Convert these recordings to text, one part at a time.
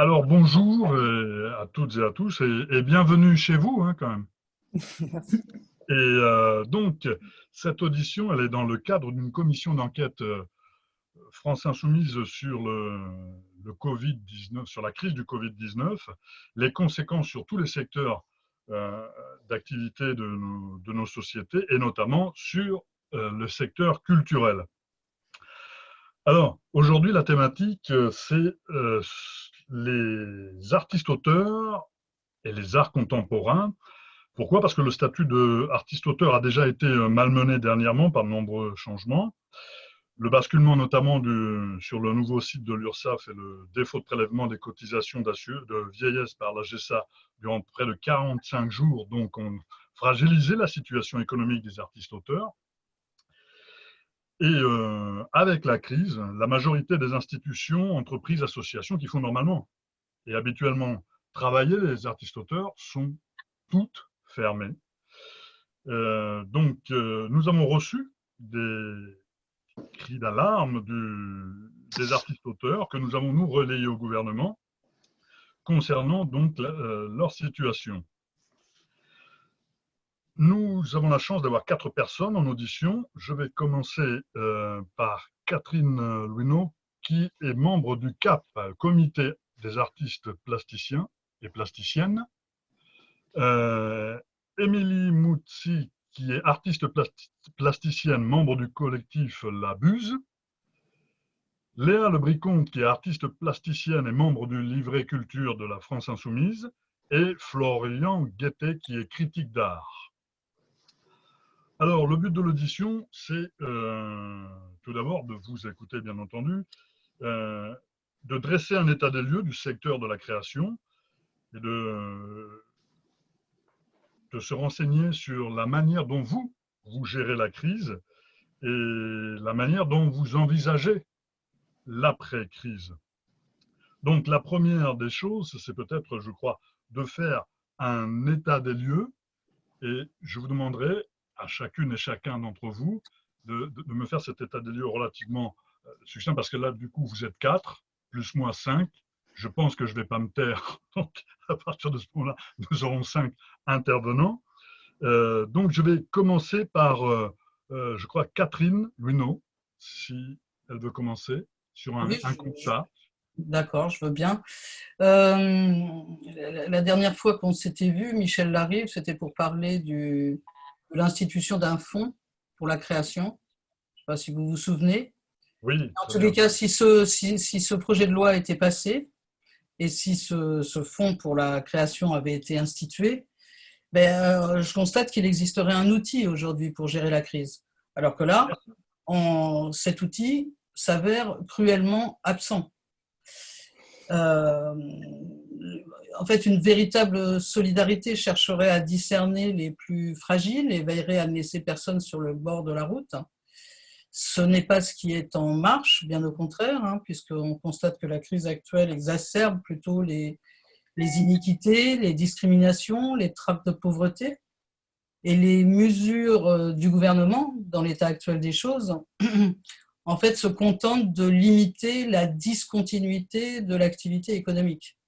Alors bonjour à toutes et à tous et bienvenue chez vous quand même. Merci. Et donc cette audition, elle est dans le cadre d'une commission d'enquête France Insoumise sur le Covid-19, sur la crise du Covid-19, les conséquences sur tous les secteurs euh, d'activité de nos sociétés et notamment sur le secteur culturel. Alors, aujourd'hui, la thématique, c'est les artistes-auteurs et les arts contemporains. Pourquoi? Parce que le statut d'artiste-auteur a déjà été malmené dernièrement par de nombreux changements. Le basculement notamment sur le nouveau site de l'URSSAF et le défaut de prélèvement des cotisations de vieillesse par la GESA durant près de 45 jours, donc ont fragilisé la situation économique des artistes-auteurs. Et avec la crise, la majorité des institutions, entreprises, associations qui font normalement et habituellement travailler les artistes-auteurs sont toutes fermées. Donc, nous avons reçu des cris d'alarme des artistes-auteurs que nous avons, nous, relayés au gouvernement concernant donc leur situation. Nous avons la chance d'avoir 4 personnes en audition. Je vais commencer par Catherine Louineau, qui est membre du CAP, Comité des artistes plasticiens et plasticiennes. Émilie Moutsi, qui est artiste plasticienne, membre du collectif La Buse. Léa Lebricon, qui est artiste plasticienne et membre du livret culture de la France Insoumise. Et Florian Guettet, qui est critique d'art. Alors, le but de l'audition, c'est tout d'abord de vous écouter, bien entendu, de dresser un état des lieux du secteur de la création et de se renseigner sur la manière dont vous gérez la crise et la manière dont vous envisagez l'après-crise. Donc, la première des choses, c'est peut-être, je crois, de faire un état des lieux et je vous demanderai à chacune et chacun d'entre vous de me faire cet état des lieux relativement succinct, parce que là, du coup, vous êtes 4, plus moi 5. Je pense que je ne vais pas me taire. Donc, à partir de ce moment-là, nous aurons 5 intervenants. Donc, je vais commencer par, je crois, Catherine Louineau, si elle veut commencer, sur un constat. D'accord, je veux bien. La dernière fois qu'on s'était vu, Michel Larive, c'était pour parler de l'institution d'un fonds pour la création. Je ne sais pas si vous vous souvenez. Oui, En tous les cas, si ce projet de loi était passé et si ce fonds pour la création avait été institué, je constate qu'il existerait un outil aujourd'hui pour gérer la crise. Alors que là, cet outil s'avère cruellement absent. En fait, une véritable solidarité chercherait à discerner les plus fragiles et veillerait à ne laisser personne sur le bord de la route. Ce n'est pas ce qui est en marche, bien au contraire, puisqu'on constate que la crise actuelle exacerbe plutôt les iniquités, les discriminations, les trappes de pauvreté. Et les mesures du gouvernement, dans l'état actuel des choses, en fait, se contentent de limiter la discontinuité de l'activité économique.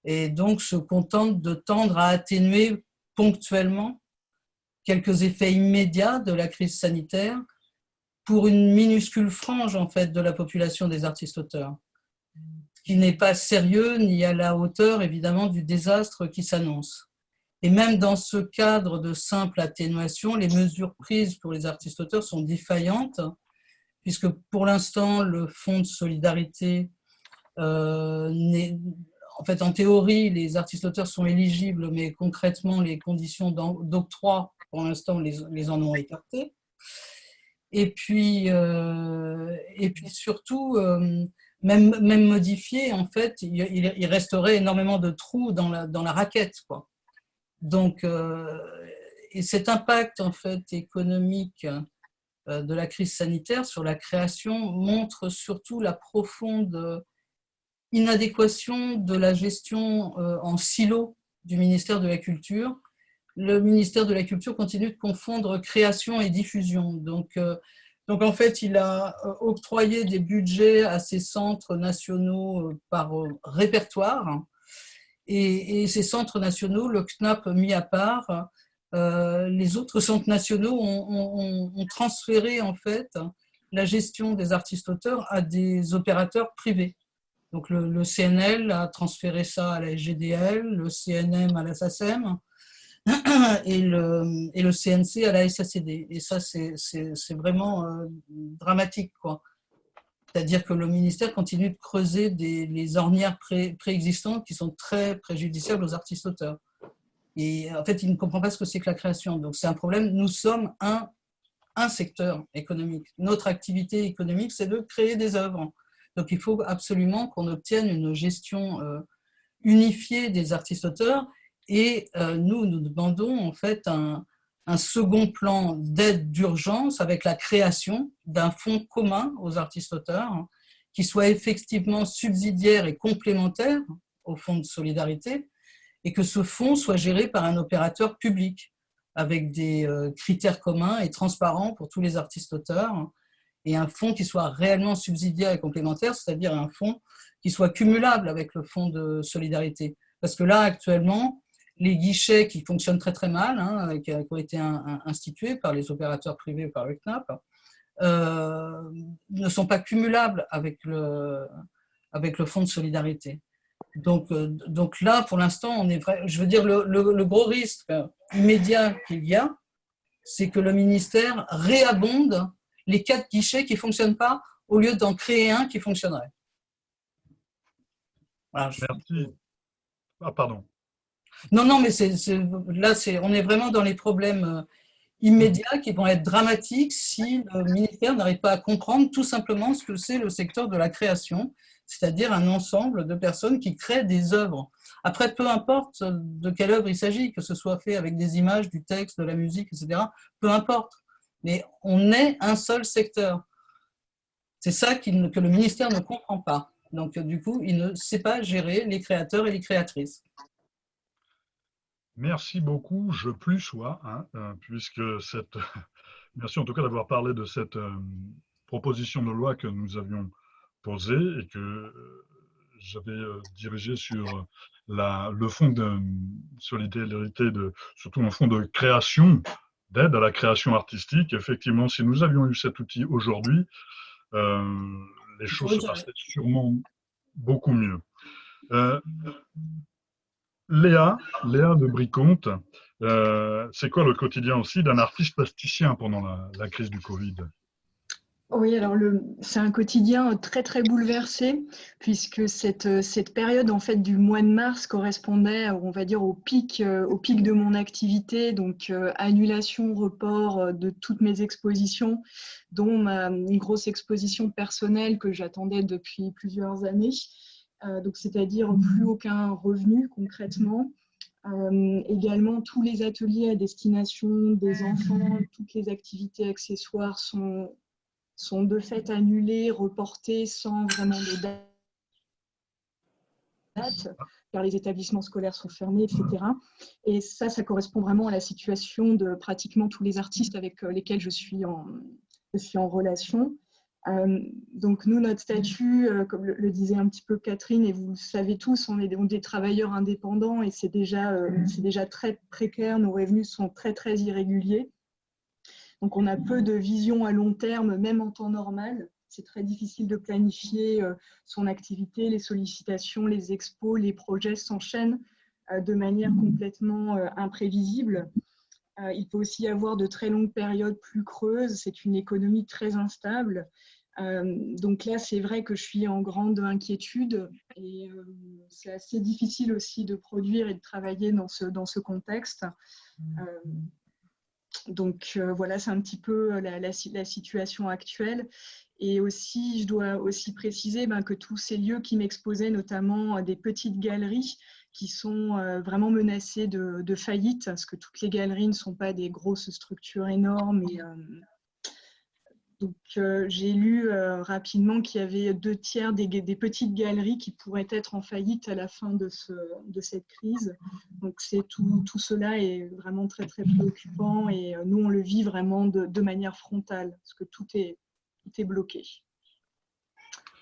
Et donc, se contentent de tendre à atténuer ponctuellement quelques effets immédiats de la crise sanitaire pour une minuscule frange, en fait, de la population des artistes-auteurs. Ce qui n'est pas sérieux ni à la hauteur, évidemment, du désastre qui s'annonce. Et même dans ce cadre de simple atténuation, les mesures prises pour les artistes-auteurs sont défaillantes, puisque pour l'instant, le fonds de solidarité, en fait, en théorie, les artistes-auteurs sont éligibles, mais concrètement, les conditions d'octroi, pour l'instant, les en ont écartées. Et puis surtout, même modifié, en fait, il resterait énormément de trous dans la raquette, quoi. Donc, et cet impact, en fait, économique de la crise sanitaire sur la création montre surtout la profonde inadéquation de la gestion en silo du ministère de la Culture. Le ministère de la Culture continue de confondre création et diffusion. Donc, Donc, en fait, il a octroyé des budgets à ces centres nationaux par répertoire. Et ces centres nationaux, le CNAP mis à part, les autres centres nationaux ont transféré en fait la gestion des artistes-auteurs à des opérateurs privés. Donc le CNL a transféré ça à la SGDL, le CNM à la SACEM et le CNC à la SACD. Et ça, c'est vraiment dramatique, quoi. C'est-à-dire que le ministère continue de creuser les ornières préexistantes qui sont très préjudiciables aux artistes-auteurs. Et en fait, il ne comprend pas ce que c'est que la création. Donc c'est un problème. Nous sommes un secteur économique. Notre activité économique, c'est de créer des œuvres. Donc il faut absolument qu'on obtienne une gestion unifiée des artistes-auteurs. Et nous demandons en fait un second plan d'aide d'urgence avec la création d'un fonds commun aux artistes-auteurs qui soit effectivement subsidiaire et complémentaire au fonds de solidarité et que ce fonds soit géré par un opérateur public avec des critères communs et transparents pour tous les artistes-auteurs et un fonds qui soit réellement subsidiaire et complémentaire, c'est-à-dire un fonds qui soit cumulable avec le fonds de solidarité. Parce que là, actuellement, les guichets qui fonctionnent très très mal, hein, qui ont été institués par les opérateurs privés, par le CNAP, ne sont pas cumulables avec le fonds de solidarité. Donc là, pour l'instant, on est vrai. Je veux dire, le gros risque immédiat qu'il y a, c'est que le ministère réabonde les 4 guichets qui ne fonctionnent pas au lieu d'en créer un qui fonctionnerait. Voilà, Merci. Ah, pardon. Non, mais là, on est vraiment dans les problèmes immédiats qui vont être dramatiques si le ministère n'arrive pas à comprendre tout simplement ce que c'est le secteur de la création, c'est-à-dire un ensemble de personnes qui créent des œuvres. Après, peu importe de quelle œuvre il s'agit, que ce soit fait avec des images, du texte, de la musique, etc., peu importe. Mais on est un seul secteur. C'est ça que le ministère ne comprend pas. Donc, du coup, il ne sait pas gérer les créateurs et les créatrices. Merci beaucoup, je plus sois, hein, puisque merci en tout cas d'avoir parlé de cette proposition de loi que nous avions posée et que j'avais dirigée sur le fonds de solidarité, surtout un fonds de création, d'aide à la création artistique. Effectivement, si nous avions eu cet outil aujourd'hui, les choses se passeraient sûrement beaucoup mieux. Léa de Briconte, c'est quoi le quotidien aussi d'un artiste plasticien pendant la crise du Covid? Oui, alors c'est un quotidien très très bouleversé puisque cette période en fait du mois de mars correspondait, on va dire, au pic de mon activité, donc annulation, report de toutes mes expositions, dont une grosse exposition personnelle que j'attendais depuis plusieurs années. Donc c'est-à-dire plus aucun revenu concrètement. Également, tous les ateliers à destination des enfants, toutes les activités accessoires sont de fait annulées, reportées sans vraiment de date, car les établissements scolaires sont fermés, etc. Et ça correspond vraiment à la situation de pratiquement tous les artistes avec lesquels je suis en relation. Donc nous, notre statut, comme le disait un petit peu Catherine, et vous le savez tous, on est des travailleurs indépendants et c'est déjà très précaire, nos revenus sont très très irréguliers. Donc on a peu de vision à long terme, même en temps normal. C'est très difficile de planifier son activité, les sollicitations, les expos, les projets s'enchaînent de manière complètement imprévisible. Il peut aussi y avoir de très longues périodes plus creuses, c'est une économie très instable. Donc là, c'est vrai que je suis en grande inquiétude et c'est assez difficile aussi de produire et de travailler dans ce contexte. Donc voilà, c'est un petit peu la situation actuelle. Et aussi, je dois aussi préciser que tous ces lieux qui m'exposaient, notamment des petites galeries qui sont vraiment menacées de faillite, parce que toutes les galeries ne sont pas des grosses structures énormes. Et, donc j'ai lu rapidement qu'il y avait 2/3 des petites galeries qui pourraient être en faillite à la fin de cette crise. Donc tout cela est vraiment très très préoccupant et nous on le vit vraiment de manière frontale parce que tout est été bloqué.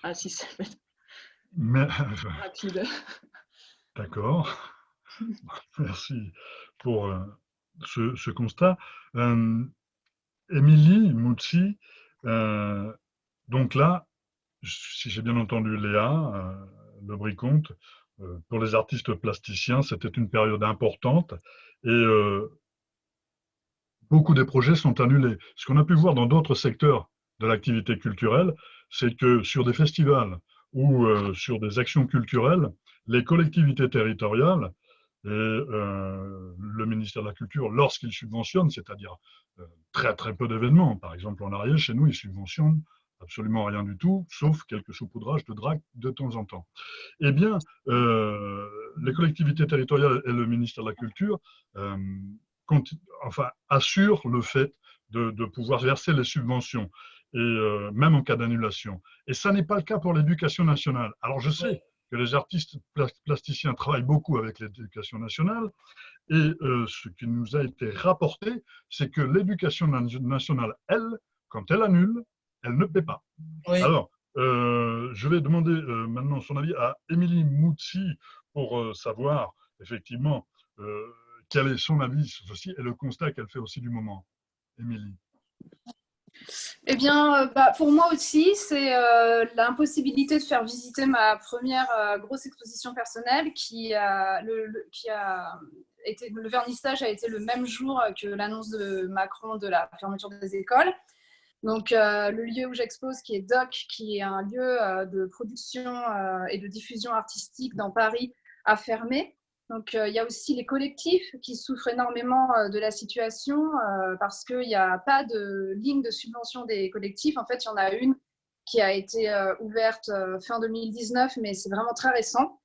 Ah si, ça va être Mais, rapide. d'accord, merci pour ce constat. Émilie Moutsy, donc là, si j'ai bien entendu Léa, Le Bricomte, pour les artistes plasticiens, c'était une période importante et beaucoup des projets sont annulés. Ce qu'on a pu voir dans d'autres secteurs de l'activité culturelle, c'est que sur des festivals ou sur des actions culturelles, les collectivités territoriales et le ministère de la Culture, lorsqu'il subventionne, c'est-à-dire très très peu d'événements, par exemple en Ariège, chez nous, ils subventionnent absolument rien du tout, sauf quelques saupoudrages de drague de temps en temps. Eh bien, les collectivités territoriales et le ministère de la Culture euh, assurent le fait de pouvoir verser les subventions, et même en cas d'annulation. Et ça n'est pas le cas pour l'éducation nationale. Alors, je sais que les artistes plasticiens travaillent beaucoup avec l'éducation nationale, et ce qui nous a été rapporté, c'est que l'éducation nationale, elle, quand elle annule, elle ne paie pas. Oui. Alors, je vais demander maintenant son avis à Émilie Moutsy pour savoir effectivement quel est son avis sur ceci et le constat qu'elle fait aussi du moment. Émilie. Eh bien, pour moi aussi, c'est l'impossibilité de faire visiter ma première grosse exposition personnelle le vernissage a été le même jour que l'annonce de Macron de la fermeture des écoles. Donc, le lieu où j'expose, qui est DOC, qui est un lieu de production et de diffusion artistique dans Paris, a fermé. Donc, il y a aussi les collectifs qui souffrent énormément de la situation parce qu'il n'y a pas de ligne de subvention des collectifs. En fait, il y en a une qui a été ouverte fin 2019, mais c'est vraiment très récent,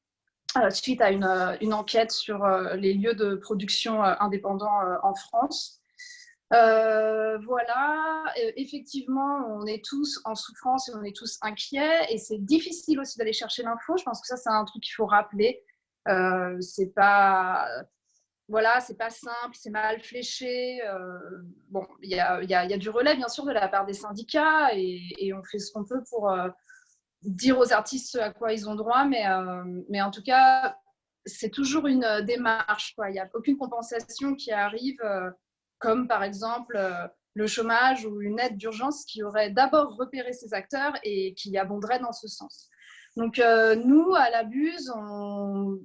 suite à une enquête sur les lieux de production indépendants en France. Voilà, effectivement, on est tous en souffrance et on est tous inquiets et c'est difficile aussi d'aller chercher l'info. Je pense que ça, c'est un truc qu'il faut rappeler. C'est pas, voilà, c'est pas simple, c'est mal fléché. Bon, il y a du relais, bien sûr, de la part des syndicats et on fait ce qu'on peut pour dire aux artistes ce à quoi ils ont droit, mais en tout cas, c'est toujours une démarche, quoi. Il n'y a aucune compensation qui arrive, comme par exemple le chômage ou une aide d'urgence qui aurait d'abord repéré ces acteurs et qui abonderait dans ce sens. Donc nous, à la Buse, on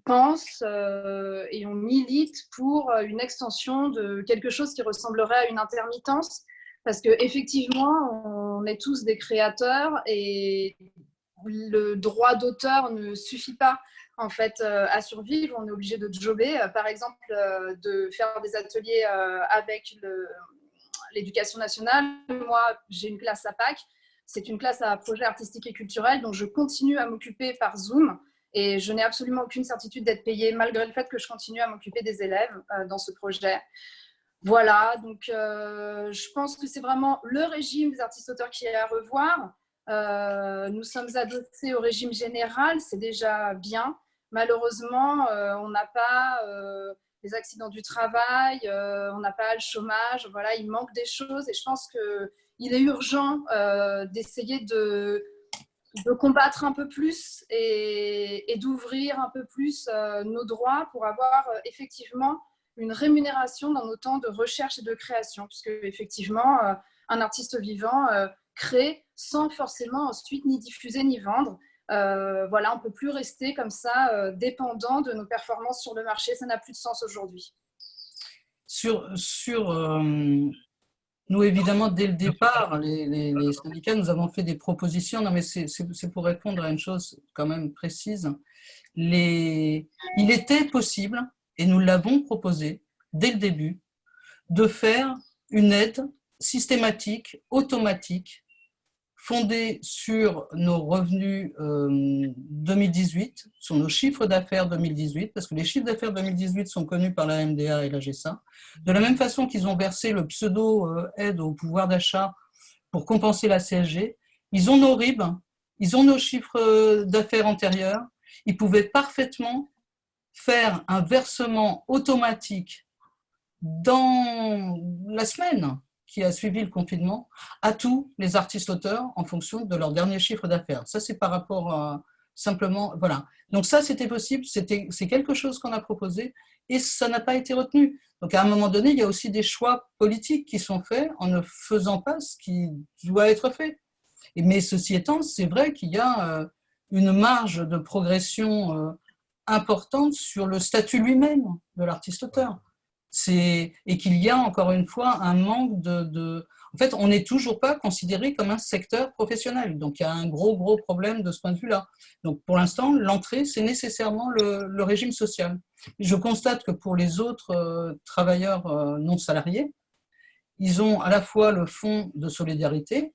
pense et on milite pour une extension de quelque chose qui ressemblerait à une intermittence, parce qu'effectivement, on est tous des créateurs et le droit d'auteur ne suffit pas en fait à survivre. On est obligé de jobber, par exemple de faire des ateliers avec l'éducation nationale. Moi, j'ai une classe à Pâques, c'est une classe à projet artistique et culturel, donc je continue à m'occuper par Zoom et je n'ai absolument aucune certitude d'être payée malgré le fait que je continue à m'occuper des élèves dans ce projet. Voilà, donc je pense que c'est vraiment le régime des artistes-auteurs qui est à revoir. Nous sommes adossés au régime général, c'est déjà bien. Malheureusement, on n'a pas les accidents du travail, on n'a pas le chômage. Voilà, il manque des choses et je pense qu'il est urgent d'essayer de combattre un peu plus et d'ouvrir un peu plus nos droits pour avoir effectivement une rémunération dans nos temps de recherche et de création, puisque effectivement, un artiste vivant crée sans forcément ensuite ni diffuser ni vendre. Voilà, on ne peut plus rester comme ça dépendant de nos performances sur le marché, ça n'a plus de sens aujourd'hui. Nous, évidemment, dès le départ, les syndicats, nous avons fait des propositions. Non, mais c'est pour répondre à une chose quand même précise. Il était possible, et nous l'avons proposé dès le début, de faire une aide systématique, automatique, fondée sur nos revenus 2018, sur nos chiffres d'affaires 2018, parce que les chiffres d'affaires 2018 sont connus par la MDA et la GESA, de la même façon qu'ils ont versé le pseudo-aide au pouvoir d'achat pour compenser la CSG, ils ont nos RIB, ils ont nos chiffres d'affaires antérieurs, ils pouvaient parfaitement faire un versement automatique dans la semaine, qui a suivi le confinement à tous les artistes-auteurs en fonction de leur dernier chiffre d'affaires. Ça, c'est par rapport à simplement… Voilà. Donc ça, c'était possible, c'est quelque chose qu'on a proposé et ça n'a pas été retenu. Donc à un moment donné, il y a aussi des choix politiques qui sont faits en ne faisant pas ce qui doit être fait. Mais ceci étant, c'est vrai qu'il y a une marge de progression importante sur le statut lui-même de l'artiste-auteur. Et qu'il y a encore une fois un manque En fait, on n'est toujours pas considéré comme un secteur professionnel. Donc, il y a un gros problème de ce point de vue-là. Donc, pour l'instant, l'entrée, c'est nécessairement le régime social. Je constate que pour les autres travailleurs non salariés, ils ont à la fois le fonds de solidarité,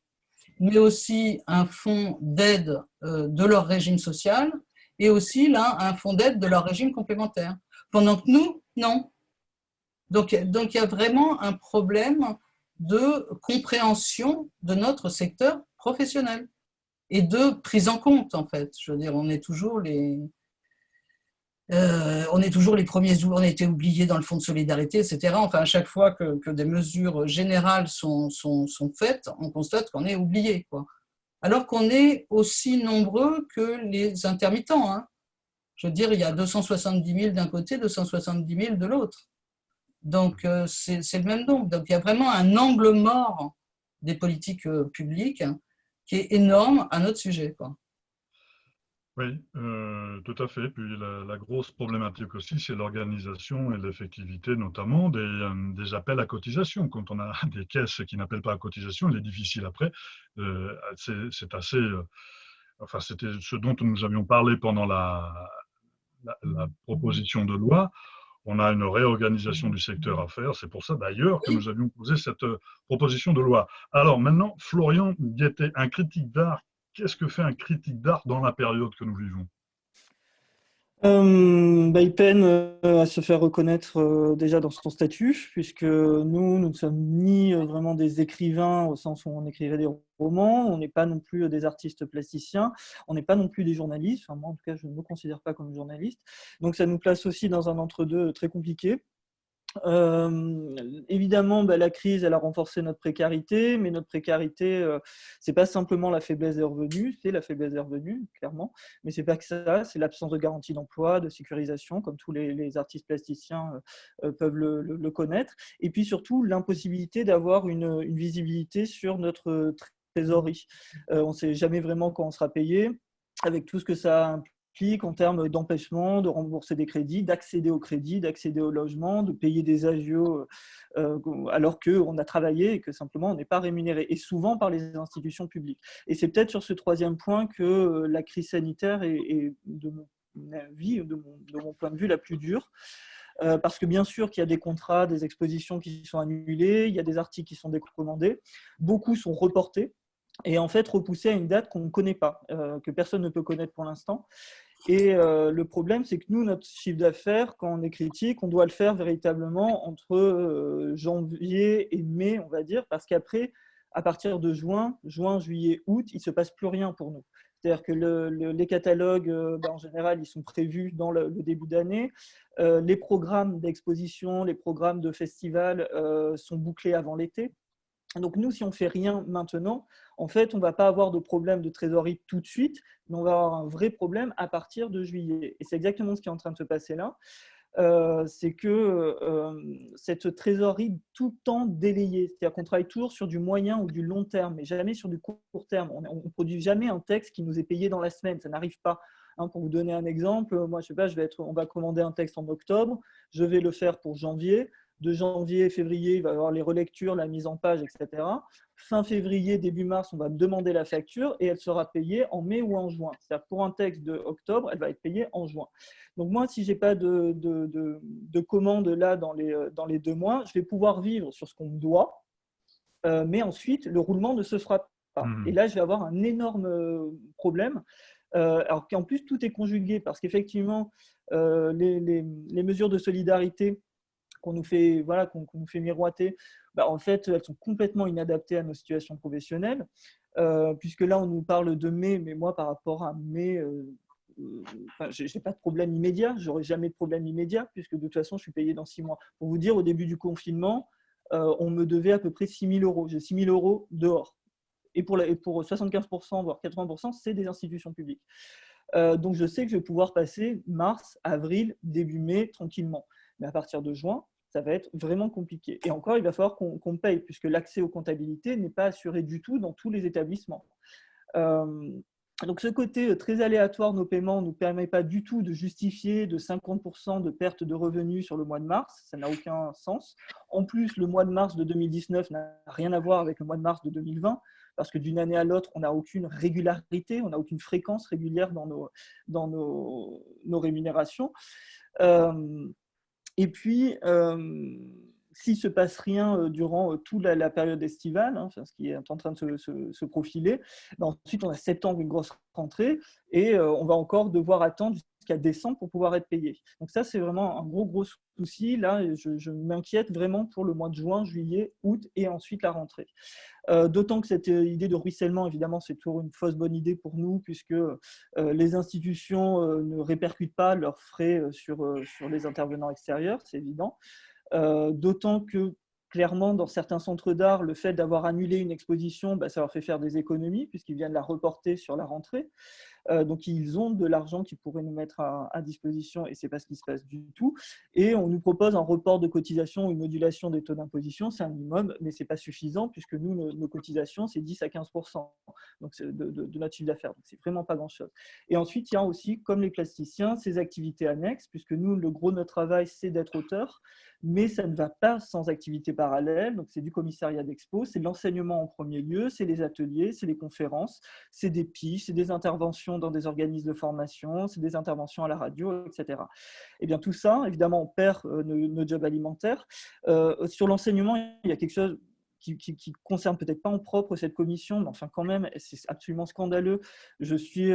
mais aussi un fonds d'aide de leur régime social et aussi là un fonds d'aide de leur régime complémentaire. Pendant que nous, non. Donc il y a vraiment un problème de compréhension de notre secteur professionnel et de prise en compte, en fait. Je veux dire, on est toujours les premiers, on a été oubliés dans le fonds de solidarité, etc. Enfin, à chaque fois que des mesures générales sont faites, on constate qu'on est oublié, quoi. Alors qu'on est aussi nombreux que les intermittents, hein. Je veux dire, il y a 270 000 d'un côté, 270 000 de l'autre. Donc, c'est le même nombre. Donc, il y a vraiment un angle mort des politiques publiques qui est énorme à notre sujet, quoi. Oui, tout à fait. Puis la grosse problématique aussi, c'est l'organisation et l'effectivité, notamment des appels à cotisation. Quand on a des caisses qui n'appellent pas à cotisation, il est difficile après. C'est assez. Enfin, c'était ce dont nous avions parlé pendant la proposition de loi. On a une réorganisation du secteur à faire. C'est pour ça d'ailleurs que nous avions posé cette proposition de loi. Alors maintenant, Florian Guettet, un critique d'art. Qu'est-ce que fait un critique d'art dans la période que nous vivons? Il peine à se faire reconnaître déjà dans son statut, puisque nous ne sommes ni vraiment des écrivains au sens où on écrivait des romans, on n'est pas non plus des artistes plasticiens, on n'est pas non plus des journalistes, enfin, moi en tout cas je ne me considère pas comme journaliste, donc ça nous place aussi dans un entre-deux très compliqué. Évidemment, la crise, elle a renforcé notre précarité, mais notre précarité, c'est pas simplement la faiblesse des revenus, c'est la faiblesse des revenus, clairement, mais c'est pas que ça, c'est l'absence de garantie d'emploi, de sécurisation, comme tous les artistes plasticiens peuvent le connaître, et puis surtout l'impossibilité d'avoir une visibilité sur notre trésorerie. On ne sait jamais vraiment quand on sera payé, avec tout ce que ça implique en termes d'empêchement de rembourser des crédits, d'accéder au crédit, d'accéder au logement, de payer des agios alors qu'on a travaillé et que simplement on n'est pas rémunéré, et souvent par les institutions publiques. Et c'est peut-être sur ce troisième point que la crise sanitaire est de mon avis, de mon point de vue, la plus dure. Parce que bien sûr qu'il y a des contrats, des expositions qui sont annulées, il y a des articles qui sont décommandés, beaucoup sont reportés, et en fait repoussé à une date qu'on ne connaît pas, que personne ne peut connaître pour l'instant. Et le problème, c'est que nous, notre chiffre d'affaires, quand on est critique, on doit le faire véritablement entre janvier et mai, on va dire, parce qu'après, à partir de juin, juillet, août, il ne se passe plus rien pour nous. C'est-à-dire que les catalogues, en général, ils sont prévus dans le début d'année. Les programmes d'exposition, les programmes de festival sont bouclés avant l'été. Donc nous, si on ne fait rien maintenant, en fait, on ne va pas avoir de problème de trésorerie tout de suite, mais on va avoir un vrai problème à partir de juillet. Et c'est exactement ce qui est en train de se passer là. C'est que cette trésorerie tout le temps délayée, c'est-à-dire qu'on travaille toujours sur du moyen ou du long terme, mais jamais sur du court terme. On ne produit jamais un texte qui nous est payé dans la semaine, ça n'arrive pas. Pour vous donner un exemple, moi, je sais pas, on va commander un texte en octobre, je vais le faire pour janvier. De janvier, février, il va y avoir les relectures, la mise en page, etc. Fin février, début mars, on va me demander la facture et elle sera payée en mai ou en juin. C'est-à-dire pour un texte de octobre, elle va être payée en juin. Donc moi, si je n'ai pas de commande là dans les 2 mois, je vais pouvoir vivre sur ce qu'on me doit, mais ensuite, le roulement ne se fera pas. Et là, je vais avoir un énorme problème. Alors qu'en plus, tout est conjugué parce qu'effectivement, les mesures de solidarité qu'on nous fait miroiter, en fait, elles sont complètement inadaptées à nos situations professionnelles, puisque là, on nous parle de mai, mais moi, par rapport à mai, je n'ai pas de problème immédiat, je n'aurai jamais de problème immédiat, puisque de toute façon, je suis payé dans 6 mois. Pour vous dire, au début du confinement, on me devait à peu près 6 000 euros. J'ai 6 000 euros dehors. Et pour 75%, voire 80%, c'est des institutions publiques. Donc, je sais que je vais pouvoir passer mars, avril, début mai, tranquillement. Mais à partir de juin, ça va être vraiment compliqué. Et encore, il va falloir qu'on paye, puisque l'accès aux comptabilités n'est pas assuré du tout dans tous les établissements. Donc, ce côté très aléatoire de nos paiements ne nous permet pas du tout de justifier de 50% de perte de revenus sur le mois de mars. Ça n'a aucun sens. En plus, le mois de mars de 2019 n'a rien à voir avec le mois de mars de 2020, parce que d'une année à l'autre, on n'a aucune régularité, on n'a aucune fréquence régulière dans nos rémunérations. Et puis, s'il ne se passe rien durant toute la période estivale, hein, ce qui est en train de se profiler, ben ensuite on a septembre, une grosse rentrée, et on va encore devoir attendre jusqu'à décembre pour pouvoir être payé. Donc ça, c'est vraiment un gros souci. Là, je m'inquiète vraiment pour le mois de juin, juillet, août et ensuite la rentrée. D'autant que cette idée de ruissellement, évidemment, c'est toujours une fausse bonne idée pour nous, puisque les institutions ne répercutent pas leurs frais sur les intervenants extérieurs, c'est évident. D'autant que, clairement, dans certains centres d'art, le fait d'avoir annulé une exposition, ça leur fait faire des économies, puisqu'ils viennent la reporter sur la rentrée. Donc, ils ont de l'argent qu'ils pourraient nous mettre à disposition, et ce n'est pas ce qui se passe du tout. Et on nous propose un report de cotisation ou une modulation des taux d'imposition, c'est un minimum, mais ce n'est pas suffisant, puisque nous, nos cotisations, c'est 10 à 15% donc de notre chiffre d'affaires. Donc, ce n'est vraiment pas grand-chose. Et ensuite, il y a aussi, comme les plasticiens, ces activités annexes, puisque nous, le gros de notre travail, c'est d'être auteur, mais ça ne va pas sans activités parallèles. Donc, c'est du commissariat d'expo, c'est de l'enseignement en premier lieu, c'est les ateliers, c'est les conférences, c'est des piges, c'est des interventions dans des organismes de formation, c'est des interventions à la radio, etc. Et bien tout ça, évidemment, on perd nos jobs alimentaires. Sur l'enseignement, il y a quelque chose qui concerne peut-être pas en propre cette commission, mais enfin quand même, c'est absolument scandaleux. Je suis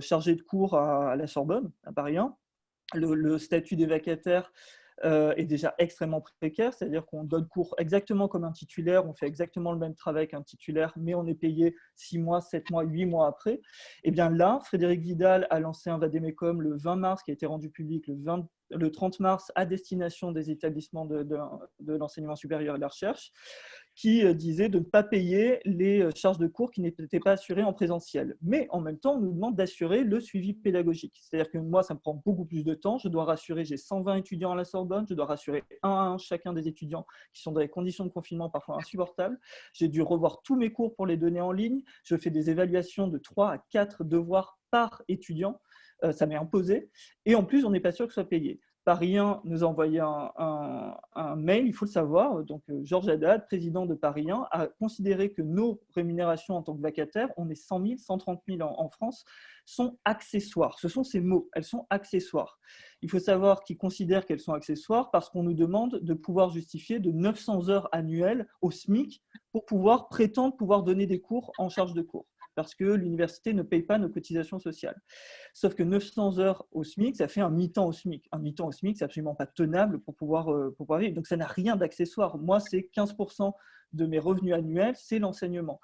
chargé de cours à la Sorbonne, à Paris 1. Le statut des vacataires est déjà extrêmement précaire, c'est-à-dire qu'on donne cours exactement comme un titulaire, on fait exactement le même travail qu'un titulaire, mais on est payé 6 mois, 7 mois, 8 mois après. Et bien là, Frédéric Vidal a lancé un vadémécum le 20 mars, qui a été rendu public le 30 mars à destination des établissements de l'enseignement supérieur et de la recherche, qui disait de ne pas payer les charges de cours qui n'étaient pas assurées en présentiel. Mais en même temps, on nous demande d'assurer le suivi pédagogique. C'est-à-dire que moi, ça me prend beaucoup plus de temps. Je dois rassurer, j'ai 120 étudiants à la Sorbonne, je dois rassurer un à un chacun des étudiants qui sont dans des conditions de confinement parfois insupportables. J'ai dû revoir tous mes cours pour les donner en ligne. Je fais des évaluations de 3 à 4 devoirs par étudiant. Ça m'est imposé. Et en plus, on n'est pas sûr que ce soit payé. Paris 1 nous a envoyé un mail, il faut le savoir. Donc, Georges Haddad, président de Paris 1, a considéré que nos rémunérations en tant que vacataires, on est 100 000, 130 000 en France, sont accessoires. Ce sont ces mots, elles sont accessoires. Il faut savoir qu'ils considèrent qu'elles sont accessoires parce qu'on nous demande de pouvoir justifier de 900 heures annuelles au SMIC pour pouvoir prétendre pouvoir donner des cours en charge de cours, parce que l'université ne paye pas nos cotisations sociales. Sauf que 900 heures au SMIC, ça fait un mi-temps au SMIC. Un mi-temps au SMIC, c'est absolument pas tenable pour pouvoir vivre. Donc, ça n'a rien d'accessoire. Moi, c'est 15% de mes revenus annuels, c'est l'enseignement.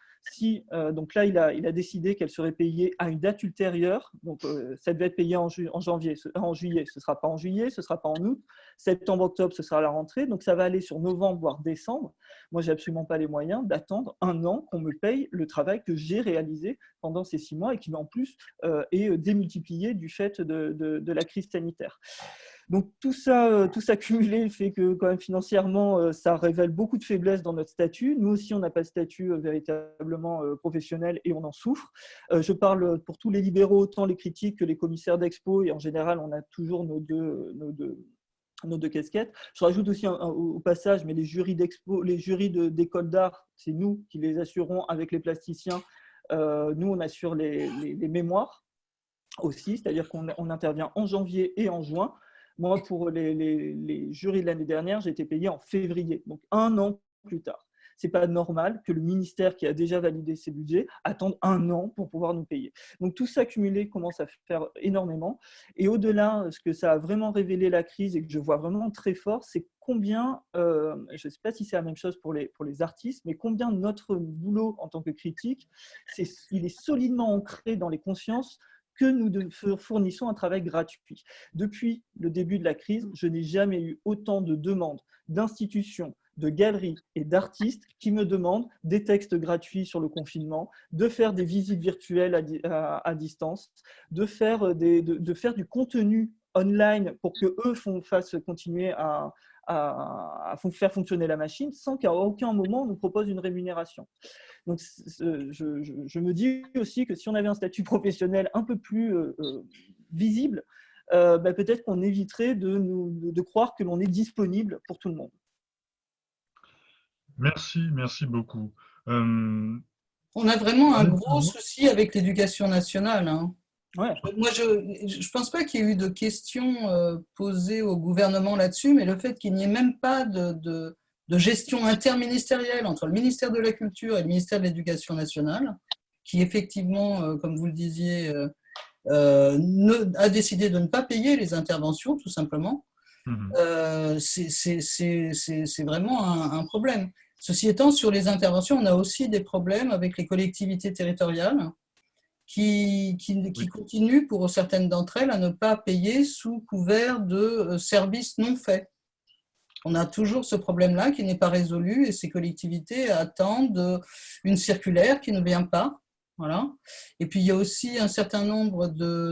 Donc là, il a décidé qu'elle serait payée à une date ultérieure. Donc, ça devait être payé en juillet. Ce ne sera pas en juillet, ce ne sera pas en août. Septembre, octobre, ce sera à la rentrée. Donc, ça va aller sur novembre, voire décembre. Moi, je n'ai absolument pas les moyens d'attendre un an qu'on me paye le travail que j'ai réalisé pendant ces 6 mois et qui, en plus, est démultiplié du fait de la crise sanitaire. Donc, tout ça cumulé fait que, quand même, financièrement, ça révèle beaucoup de faiblesses dans notre statut. Nous aussi, on n'a pas de statut véritablement professionnel et on en souffre. Je parle pour tous les libéraux, autant les critiques que les commissaires d'expo, et en général, on a toujours nos deux casquettes. Je rajoute aussi au passage, mais les jurys d'expo, les jurys d'école d'art, c'est nous qui les assurons avec les plasticiens. Nous, on assure les mémoires aussi, c'est-à-dire qu'on intervient en janvier et en juin. Moi, pour les jurys de l'année dernière, j'ai été payé en février, donc un an plus tard. Ce n'est pas normal que le ministère qui a déjà validé ses budgets attende un an pour pouvoir nous payer. Donc tout ça cumulé commence à faire énormément. Et au-delà, ce que ça a vraiment révélé la crise et que je vois vraiment très fort, c'est combien, je ne sais pas si c'est la même chose pour les artistes, mais combien notre boulot en tant que critique, il est solidement ancré dans les consciences que nous fournissons un travail gratuit. Depuis le début de la crise, je n'ai jamais eu autant de demandes d'institutions, de galeries et d'artistes qui me demandent des textes gratuits sur le confinement, de faire des visites virtuelles à distance, de faire du contenu online pour que eux fassent continuer à faire fonctionner la machine sans qu'à aucun moment on nous propose une rémunération. Donc, je me dis aussi que si on avait un statut professionnel un peu plus visible, peut-être qu'on éviterait de croire que l'on est disponible pour tout le monde. Merci beaucoup. On a vraiment un gros souci avec l'éducation nationale, hein. Ouais. Moi, je ne pense pas qu'il y ait eu de questions posées au gouvernement là-dessus, mais le fait qu'il n'y ait même pas de gestion interministérielle entre le ministère de la Culture et le ministère de l'Éducation nationale, qui effectivement, comme vous le disiez, a décidé de ne pas payer les interventions, tout simplement, c'est vraiment un problème. Ceci étant, sur les interventions, on a aussi des problèmes avec les collectivités territoriales qui continuent, pour certaines d'entre elles, à ne pas payer sous couvert de services non faits. On a toujours ce problème-là qui n'est pas résolu et ces collectivités attendent une circulaire qui ne vient pas. Voilà. Et puis, il y a aussi un certain nombre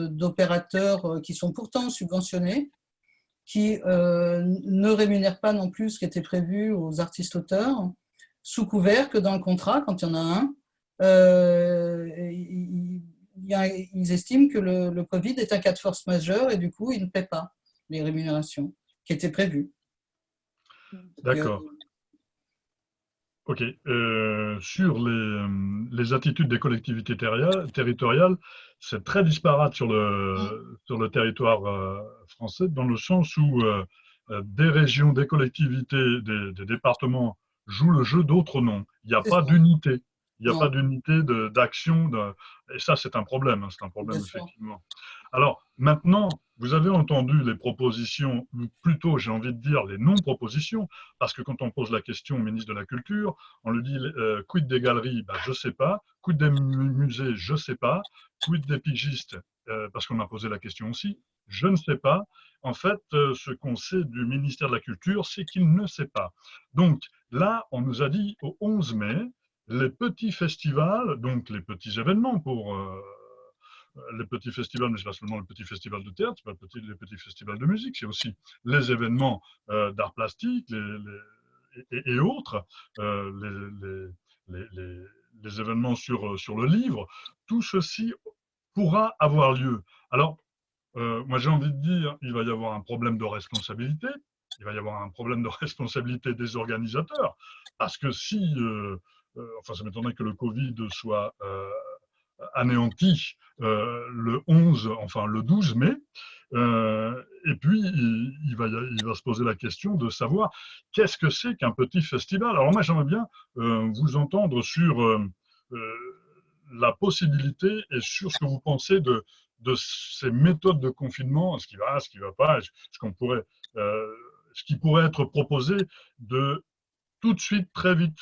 d'opérateurs qui sont pourtant subventionnés, qui ne rémunèrent pas non plus ce qui était prévu aux artistes-auteurs, sous couvert que dans le contrat, quand il y en a un, ils estiment que le Covid est un cas de force majeure et du coup, ils ne paient pas les rémunérations qui étaient prévues. D'accord. Ok. Sur les attitudes des collectivités territoriales, c'est très disparate sur le territoire français, dans le sens où des régions, des collectivités, des départements jouent le jeu, d'autres non. Il n'y a pas d'unité. Il n'y a pas d'unité d'action. Et ça, c'est un problème. C'est un problème, effectivement. Alors, maintenant, vous avez entendu les propositions, ou plutôt, j'ai envie de dire, les non-propositions, parce que quand on pose la question au ministre de la Culture, on lui dit quid des galeries, je ne sais pas, quid des musées, je ne sais pas, quid des pigistes, parce qu'on a posé la question aussi, je ne sais pas. En fait, ce qu'on sait du ministère de la Culture, c'est qu'il ne sait pas. Donc là, on nous a dit au 11 mai, les petits festivals, donc les petits événements pour les petits festivals, mais ce n'est pas seulement le petit festival de théâtre, ce n'est pas les petits festivals de musique, c'est aussi les événements d'art plastique et autres, les événements sur le livre. Tout ceci pourra avoir lieu. Alors, moi j'ai envie de dire, il va y avoir un problème de responsabilité, il va y avoir un problème de responsabilité des organisateurs, parce que si, enfin ça m'étonnerait que le Covid soit anéanti le 12 mai, et puis il va se poser la question de savoir qu'est-ce que c'est qu'un petit festival. Alors moi j'aimerais bien vous entendre sur la possibilité et sur ce que vous pensez de ces méthodes de confinement, ce qui va pas, ce qui pourrait être proposé de tout de suite, très vite,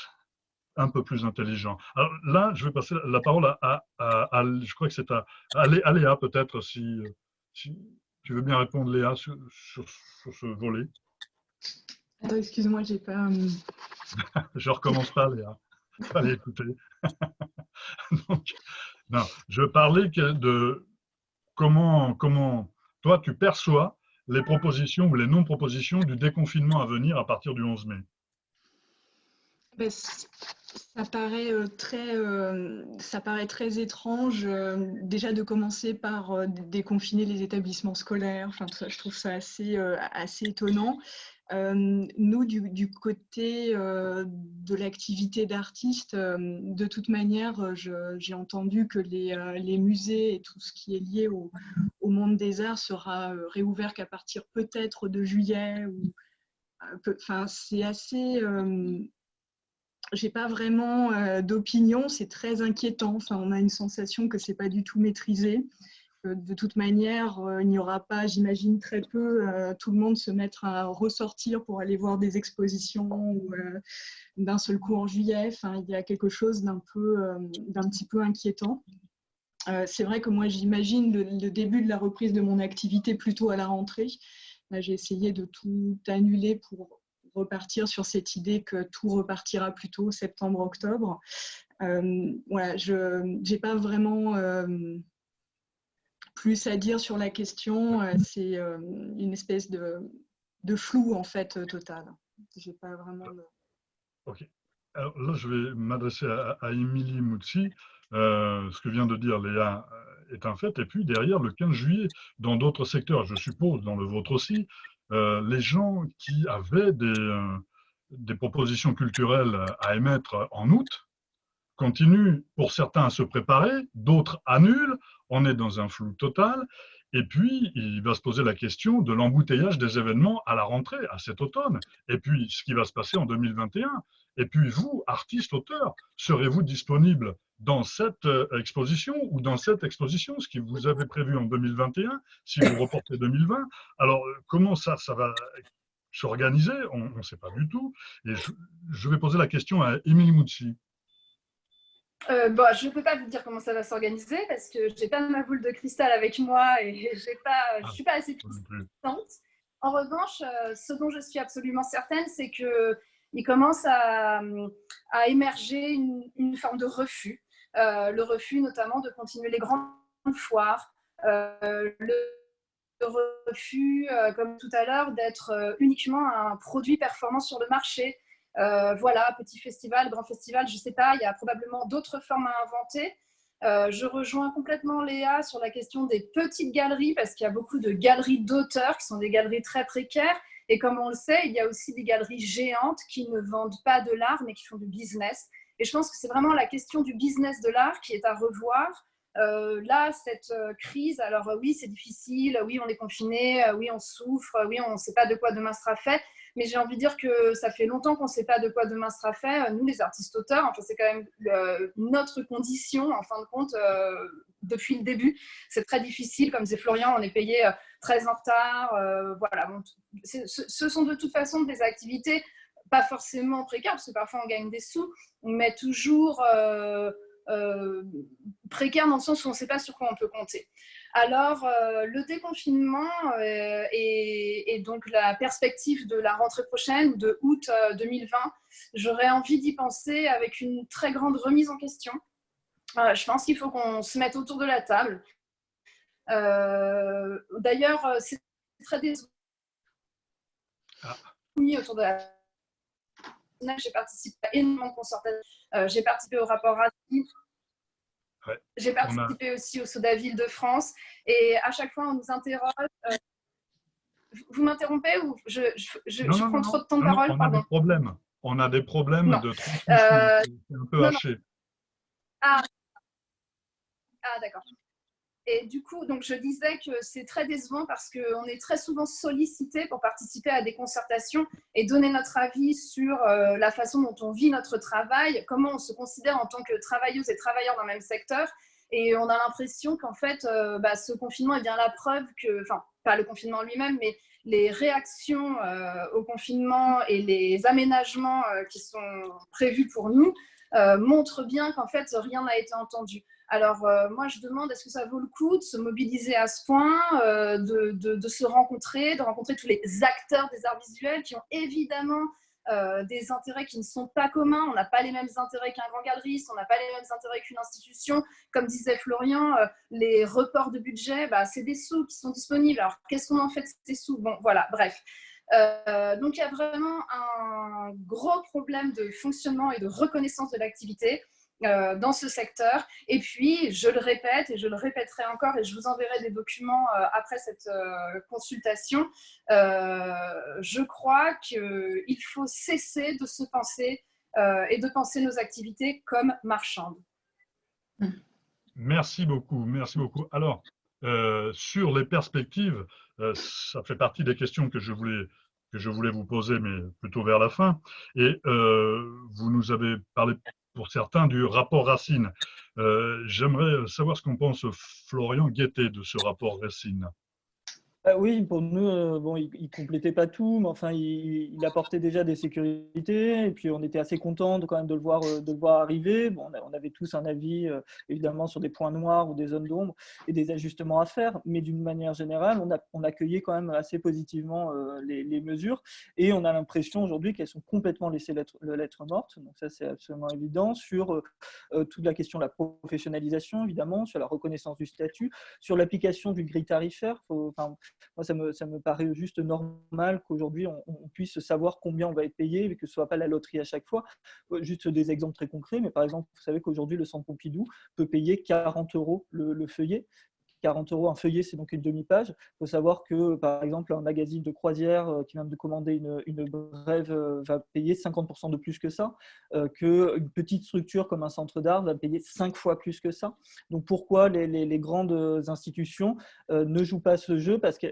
un peu plus intelligent. Alors là, je vais passer la parole je crois que c'est à Léa, peut-être, si tu veux bien répondre, Léa, sur ce volet. Attends, excuse-moi, j'ai pas... Je recommence pas, Léa. Allez, écoutez. Donc, non, je parlais de comment toi, tu perçois les propositions ou les non-propositions du déconfinement à venir à partir du 11 mai. Ça paraît très étrange déjà de commencer par déconfiner les établissements scolaires. Enfin, tout ça, je trouve ça assez étonnant. Nous, du côté de l'activité d'artiste, de toute manière, j'ai entendu que les musées et tout ce qui est lié au monde des arts sera réouvert qu'à partir peut-être de juillet. Enfin, c'est assez... j'ai pas vraiment d'opinion, c'est très inquiétant. Enfin, on a une sensation que c'est pas du tout maîtrisé. De toute manière, il n'y aura pas, j'imagine très peu, tout le monde se mettre à ressortir pour aller voir des expositions ou d'un seul coup en juillet. Enfin, il y a quelque chose d'un petit peu inquiétant. C'est vrai que moi, j'imagine le début de la reprise de mon activité plutôt à la rentrée. J'ai essayé de tout annuler pour repartir sur cette idée que tout repartira plutôt septembre-octobre. Voilà, je n'ai pas vraiment plus à dire sur la question. C'est une espèce de flou en fait total. J'ai pas vraiment. Ok. Alors là, je vais m'adresser à Émilie Moutsi. Ce que vient de dire Léa est un fait. Et puis derrière, le 15 juillet, dans d'autres secteurs, je suppose, dans le vôtre aussi, les gens qui avaient des propositions culturelles à émettre en août continuent pour certains à se préparer, d'autres annulent. On est dans un flou total. Et puis, il va se poser la question de l'embouteillage des événements à la rentrée, à cet automne. Et puis, ce qui va se passer en 2021. Et puis, vous, artistes, auteurs, serez-vous disponible dans cette exposition ou dans cette exposition, ce que vous avez prévu en 2021, si vous reportez 2020? Alors, comment ça va s'organiser? On ne sait pas du tout. Et je vais poser la question à Émilie Moutsi. Bon, je ne peux pas vous dire comment ça va s'organiser parce que je n'ai pas ma boule de cristal avec moi et je ne suis pas assez puissante. En revanche, ce dont je suis absolument certaine, c'est qu'il commence à émerger une forme de refus. Le refus notamment de continuer les grandes foires, le refus, comme tout à l'heure, d'être uniquement un produit performant sur le marché. Voilà, petit festival, grand festival, je ne sais pas, il y a probablement d'autres formes à inventer. Je rejoins complètement Léa sur la question des petites galeries, parce qu'il y a beaucoup de galeries d'auteurs qui sont des galeries très précaires. Et comme on le sait, il y a aussi des galeries géantes qui ne vendent pas de l'art, mais qui font du business. Et je pense que c'est vraiment la question du business de l'art qui est à revoir. Là, cette crise, alors oui, c'est difficile, oui, on est confiné, oui, on souffre, oui, on ne sait pas de quoi demain sera fait. Mais j'ai envie de dire que ça fait longtemps qu'on ne sait pas de quoi demain sera fait. Nous, les artistes-auteurs, enfin, c'est quand même notre condition, en fin de compte, depuis le début. C'est très difficile. Comme disait Florian, on est payé très en retard. Voilà. Bon, ce sont de toute façon des activités pas forcément précaires, parce que parfois on gagne des sous, mais toujours précaires dans le sens où on ne sait pas sur quoi on peut compter. Alors, le déconfinement et donc la perspective de la rentrée prochaine, de août 2020, j'aurais envie d'y penser avec une très grande remise en question. Je pense qu'il faut qu'on se mette autour de la table. D'ailleurs, c'est très décevant. Autour de la j'ai participé à énormément de concertations. J'ai participé au rapport Racine. Ouais, j'ai participé aussi au Soda Ville-de-France et à chaque fois on nous interroge. Vous m'interrompez ou je prends trop de temps de parole? On a des problèmes. On a des problèmes de transmission. C'est un peu haché. Ah d'accord. Et du coup, donc je disais que c'est très décevant parce qu'on est très souvent sollicité pour participer à des concertations et donner notre avis sur la façon dont on vit notre travail, comment on se considère en tant que travailleuse et travailleur dans le même secteur. Et on a l'impression qu'en fait, ce confinement est bien la preuve que, enfin, pas le confinement lui-même, mais les réactions au confinement et les aménagements qui sont prévus pour nous montrent bien qu'en fait, rien n'a été entendu. Alors, moi, je demande, est-ce que ça vaut le coup de se mobiliser à ce point, de se rencontrer, de rencontrer tous les acteurs des arts visuels qui ont évidemment des intérêts qui ne sont pas communs. On n'a pas les mêmes intérêts qu'un grand galeriste, on n'a pas les mêmes intérêts qu'une institution. Comme disait Florian, les reports de budget, c'est des sous qui sont disponibles. Alors, qu'est-ce qu'on en fait de ces sous? Bon, voilà, bref. Donc, il y a vraiment un gros problème de fonctionnement et de reconnaissance de l'activité dans ce secteur. Et puis, je le répète et je le répéterai encore et je vous enverrai des documents après cette consultation. Je crois qu'il faut cesser de se penser et de penser nos activités comme marchandes. Merci beaucoup, merci beaucoup. Alors, sur les perspectives, ça fait partie des questions que je voulais vous poser, mais plutôt vers la fin. Et vous nous avez parlé, pour certains, du rapport Racine. J'aimerais savoir ce qu'en pense Florian Guettet de ce rapport Racine. Oui, pour nous, bon, il ne complétait pas tout, mais enfin, il apportait déjà des sécurités. Et puis, on était assez contents quand même de le voir arriver. Bon, on avait tous un avis, évidemment, sur des points noirs ou des zones d'ombre et des ajustements à faire. Mais d'une manière générale, on accueillait quand même assez positivement les mesures. Et on a l'impression aujourd'hui qu'elles sont complètement laissées lettre morte. Donc, ça, c'est absolument évident. Sur toute la question de la professionnalisation, évidemment, sur la reconnaissance du statut, sur l'application du grille tarifaire. Moi, ça me paraît juste normal qu'aujourd'hui, on puisse savoir combien on va être payé et que ce ne soit pas la loterie à chaque fois. Juste des exemples très concrets, mais par exemple, vous savez qu'aujourd'hui, le Centre Pompidou peut payer 40 € le feuillet. 40 € un feuillet, c'est donc une demi-page. Il faut savoir que, par exemple, un magazine de croisière qui vient de commander une brève va payer 50% de plus que ça, qu'une petite structure comme un centre d'art va payer 5 fois plus que ça. Donc pourquoi les grandes institutions ne jouent pas ce jeu? Parce que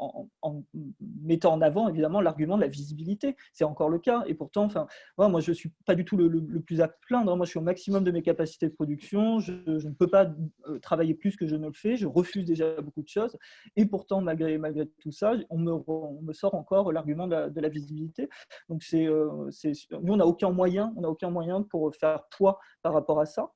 en mettant en avant évidemment l'argument de la visibilité, c'est encore le cas. Et pourtant, enfin, moi je ne suis pas du tout le plus à plaindre. Moi je suis au maximum de mes capacités de production, je ne peux pas travailler plus que je ne le fais, je refuse déjà beaucoup de choses. Et pourtant, malgré tout ça, on me sort encore l'argument de la visibilité. Donc nous, on n'a aucun moyen pour faire poids par rapport à ça.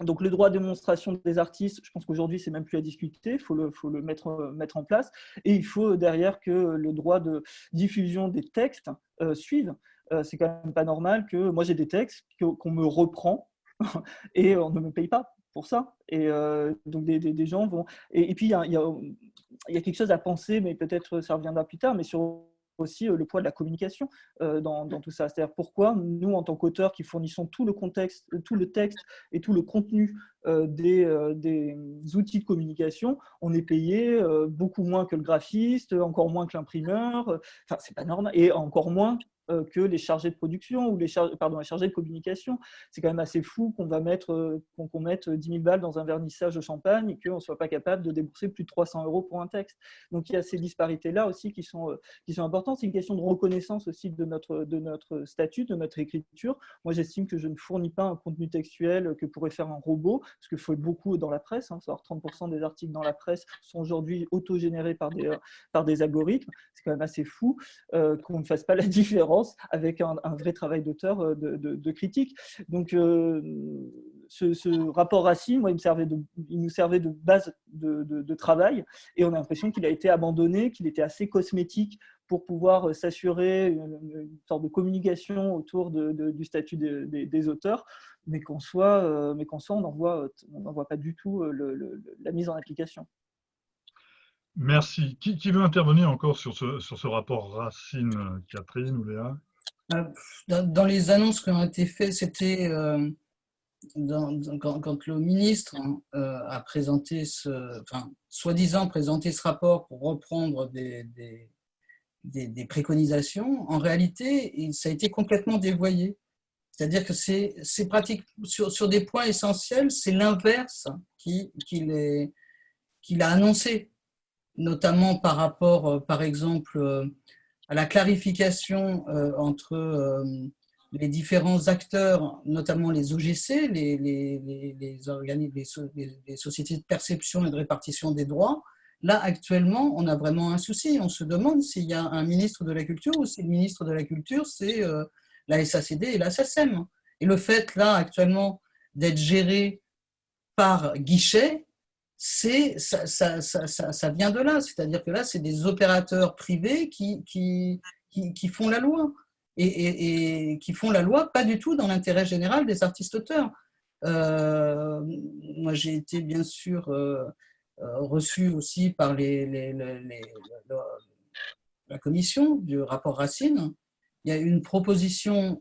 Donc le droit de démonstration des artistes, je pense qu'aujourd'hui, c'est même plus à discuter, il faut le mettre en place. Et il faut derrière que le droit de diffusion des textes suive. C'est quand même pas normal que moi j'ai des textes qu'on me reprend et on ne me paye pas pour ça. Et donc des gens vont... Et puis il y a quelque chose à penser, mais peut-être ça reviendra plus tard, mais sur aussi le poids de la communication dans tout ça. C'est-à-dire pourquoi nous, en tant qu'auteurs qui fournissons tout le contexte, tout le texte et tout le contenu des outils de communication, on est payé beaucoup moins que le graphiste, encore moins que l'imprimeur. Enfin, c'est pas normal. Et encore moins que les chargés de production ou les chargés de communication. C'est quand même assez fou qu'on mette 10 000 balles dans un vernissage de champagne et qu'on ne soit pas capable de débourser plus de 300 € pour un texte. Donc il y a ces disparités-là aussi qui sont importantes. C'est une question de reconnaissance aussi de notre statut, de notre écriture. Moi, j'estime que je ne fournis pas un contenu textuel que pourrait faire un robot, parce qu'il faut beaucoup dans la presse. 30% des articles dans la presse sont aujourd'hui autogénérés par des algorithmes. C'est quand même assez fou qu'on ne fasse pas la différence avec un vrai travail d'auteur, de critique. Donc, ce rapport Racine, moi, il nous servait de base de travail, et on a l'impression qu'il a été abandonné, qu'il était assez cosmétique pour pouvoir s'assurer une sorte de communication autour du statut des auteurs, mais qu'en soit, on n'en voit pas du tout la mise en application. Merci. Qui veut intervenir encore sur ce rapport Racine, Catherine ou Léa? Dans les annonces qui ont été faites, c'était quand le ministre a présenté soi-disant présenté ce rapport pour reprendre des préconisations. En réalité, ça a été complètement dévoyé. C'est-à-dire que c'est pratique sur des points essentiels, c'est l'inverse qu'il a annoncé, notamment par rapport, par exemple, à la clarification entre les différents acteurs, notamment les OGC, les sociétés de perception et de répartition des droits. Là, actuellement, on a vraiment un souci. On se demande s'il y a un ministre de la Culture ou si le ministre de la Culture, c'est la SACD et la SACEM. Et le fait, là, actuellement, d'être géré par guichet, ça vient de là. C'est-à-dire que là, c'est des opérateurs privés qui font la loi. Et qui font la loi pas du tout dans l'intérêt général des artistes-auteurs. Moi, j'ai été bien sûr reçu aussi par la commission du rapport Racine. Il y a une proposition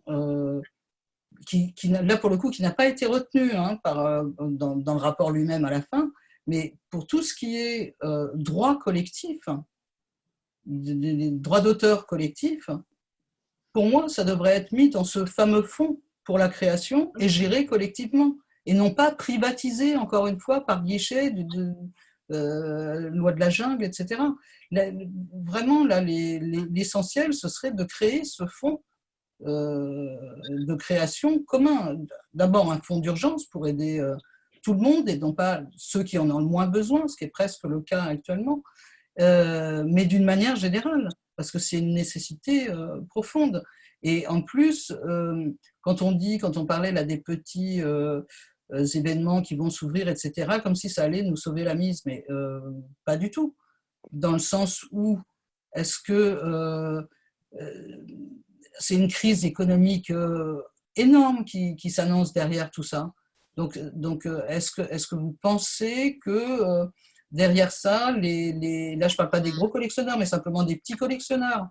qui là, pour le coup, qui n'a pas été retenue dans le rapport lui-même à la fin, mais pour tout ce qui est droit collectif, droits d'auteur collectif, pour moi, ça devrait être mis dans ce fameux fonds pour la création et géré collectivement, et non pas privatisé, encore une fois, par guichet, loi de la jungle, etc. Vraiment, là, l'essentiel, ce serait de créer ce fonds de création commun. D'abord, un fonds d'urgence pour aider tout le monde, et non pas ceux qui en ont le moins besoin, ce qui est presque le cas actuellement. mais d'une manière générale, parce que c'est une nécessité profonde. Et en plus, quand on parlait là des petits événements qui vont s'ouvrir, etc., comme si ça allait nous sauver la mise, mais pas du tout. Dans le sens où est-ce que c'est une crise économique énorme qui s'annonce derrière tout ça. Donc est-ce que vous pensez que derrière ça, là je ne parle pas des gros collectionneurs, mais simplement des petits collectionneurs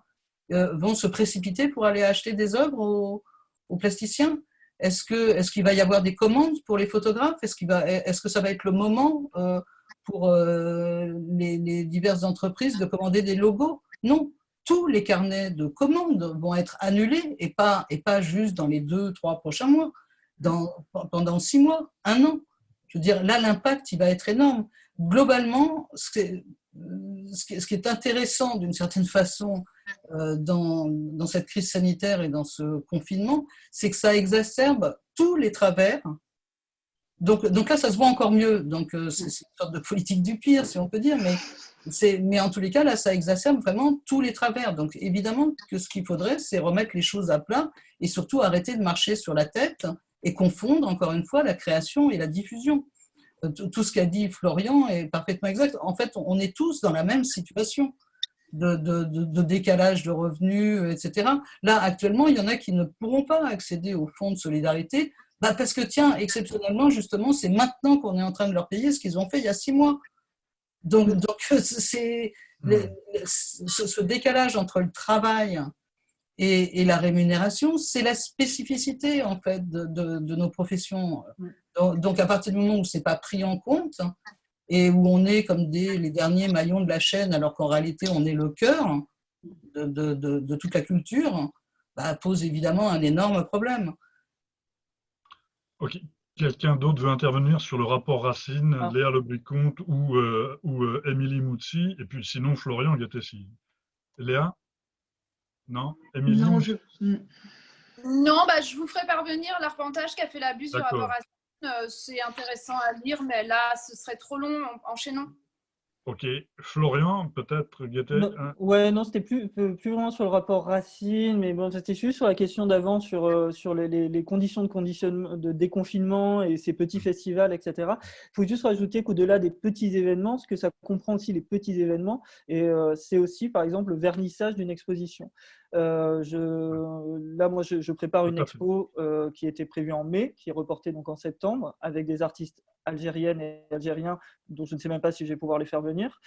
vont se précipiter pour aller acheter des œuvres aux plasticiens? Est-ce qu'il va y avoir des commandes pour les photographes? Est-ce que ça va être le moment pour les diverses entreprises de commander des logos? Non, tous les carnets de commandes vont être annulés et pas juste dans les 2-3 prochains mois, pendant 6 mois, 1 an. Je veux dire, là, l'impact, il va être énorme. Globalement, ce qui est intéressant d'une certaine façon dans cette crise sanitaire et dans ce confinement, c'est que ça exacerbe tous les travers. Donc là, ça se voit encore mieux. Donc, c'est une sorte de politique du pire, si on peut dire, mais en tous les cas, là, ça exacerbe vraiment tous les travers. Donc, évidemment que ce qu'il faudrait, c'est remettre les choses à plat et surtout arrêter de marcher sur la tête et confondre, encore une fois, la création et la diffusion. Tout ce qu'a dit Florian est parfaitement exact. En fait, on est tous dans la même situation de décalage de revenus, etc. Là, actuellement, il y en a qui ne pourront pas accéder au fonds de solidarité parce que, tiens, exceptionnellement, justement, c'est maintenant qu'on est en train de leur payer ce qu'ils ont fait il y a 6 mois. Donc c'est ce décalage entre le travail et la rémunération, c'est la spécificité en fait de nos professions. Donc à partir du moment où c'est pas pris en compte et où on est comme les derniers maillons de la chaîne, alors qu'en réalité on est le cœur de toute la culture, pose évidemment un énorme problème. Ok. Quelqu'un d'autre veut intervenir sur le rapport Racine, Léa Lebricomte ou Émilie Moutsi, et puis sinon Florian Gattesi. Léa? Non? Émilie? Non, Non, je vous ferai parvenir l'arpentage qu'a fait la Buse du rapport Racine. C'est intéressant à lire, mais là, ce serait trop long. Enchaînons. Ok. Florian, peut-être Gattesi? Non, c'était plus vraiment sur le rapport Racine, mais bon, c'était juste sur la question d'avant, sur les conditions de déconfinement et ces petits festivals, etc. Il faut juste rajouter qu'au-delà des petits événements, ce que ça comprend aussi les petits événements, et c'est aussi, par exemple, le vernissage d'une exposition. Là, moi, je prépare une expo qui était prévue en mai, qui est reportée donc en septembre, avec des artistes algériennes et algériens dont je ne sais même pas si je vais pouvoir les faire venir.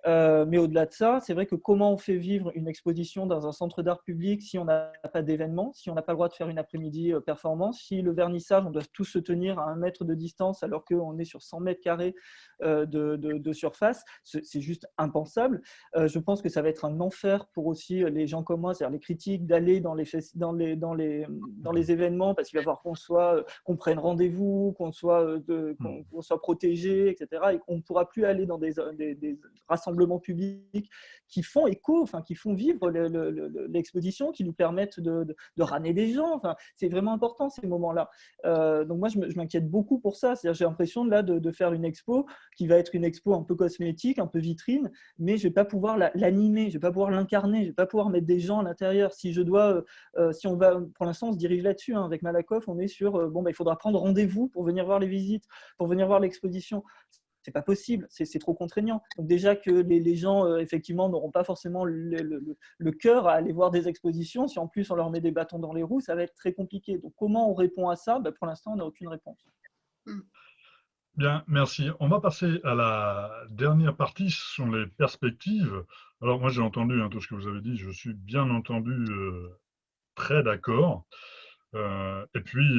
Mais au-delà de ça, c'est vrai que comment on fait vivre une exposition dans un centre d'art public si on n'a pas d'événement, si on n'a pas le droit de faire une après-midi performance, si le vernissage, on doit tous se tenir à 1 mètre de distance alors qu'on est sur 100 mètres carrés de surface, c'est juste impensable. Je pense que ça va être un enfer pour aussi les gens comme moi, c'est-à-dire les critiques, d'aller dans les événements parce qu'il va falloir qu'on prenne rendez-vous, qu'on soit protégé, etc. Et qu'on ne pourra plus aller dans des rassemblements publics qui font écho, qui font vivre l'exposition, qui nous permettent de ramener des gens. C'est vraiment important ces moments-là. Donc moi, je m'inquiète beaucoup pour ça. C'est-à-dire, j'ai l'impression là de faire une expo qui va être une expo un peu cosmétique, un peu vitrine, mais je ne vais pas pouvoir l'animer, je ne vais pas pouvoir l'incarner, je ne vais pas pouvoir mettre des gens à l'intérieur. Si on va, pour l'instant, on se dirige là-dessus. Avec Malakoff, on est sur il faudra prendre rendez-vous pour venir voir les visites, pour venir voir l'exposition. C'est pas possible, c'est trop contraignant. Donc déjà que les gens, effectivement, n'auront pas forcément le cœur à aller voir des expositions. Si en plus on leur met des bâtons dans les roues, ça va être très compliqué. Donc comment on répond à ça? Pour l'instant, on n'a aucune réponse. Bien, merci. On va passer à la dernière partie, ce sont les perspectives. Alors moi j'ai entendu tout ce que vous avez dit, je suis bien entendu très d'accord. Et puis,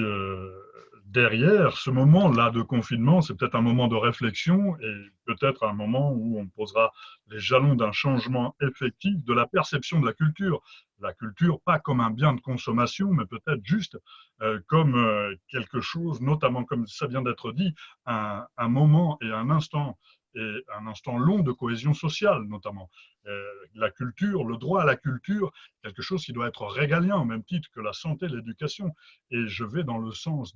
derrière ce moment-là de confinement, c'est peut-être un moment de réflexion et peut-être un moment où on posera les jalons d'un changement effectif de la perception de la culture. La culture, pas comme un bien de consommation, mais peut-être juste comme quelque chose, notamment comme ça vient d'être dit, un moment et un instant et un instant long de cohésion sociale, notamment. La culture, le droit à la culture, quelque chose qui doit être régalien au même titre que la santé, l'éducation. Et je vais dans le sens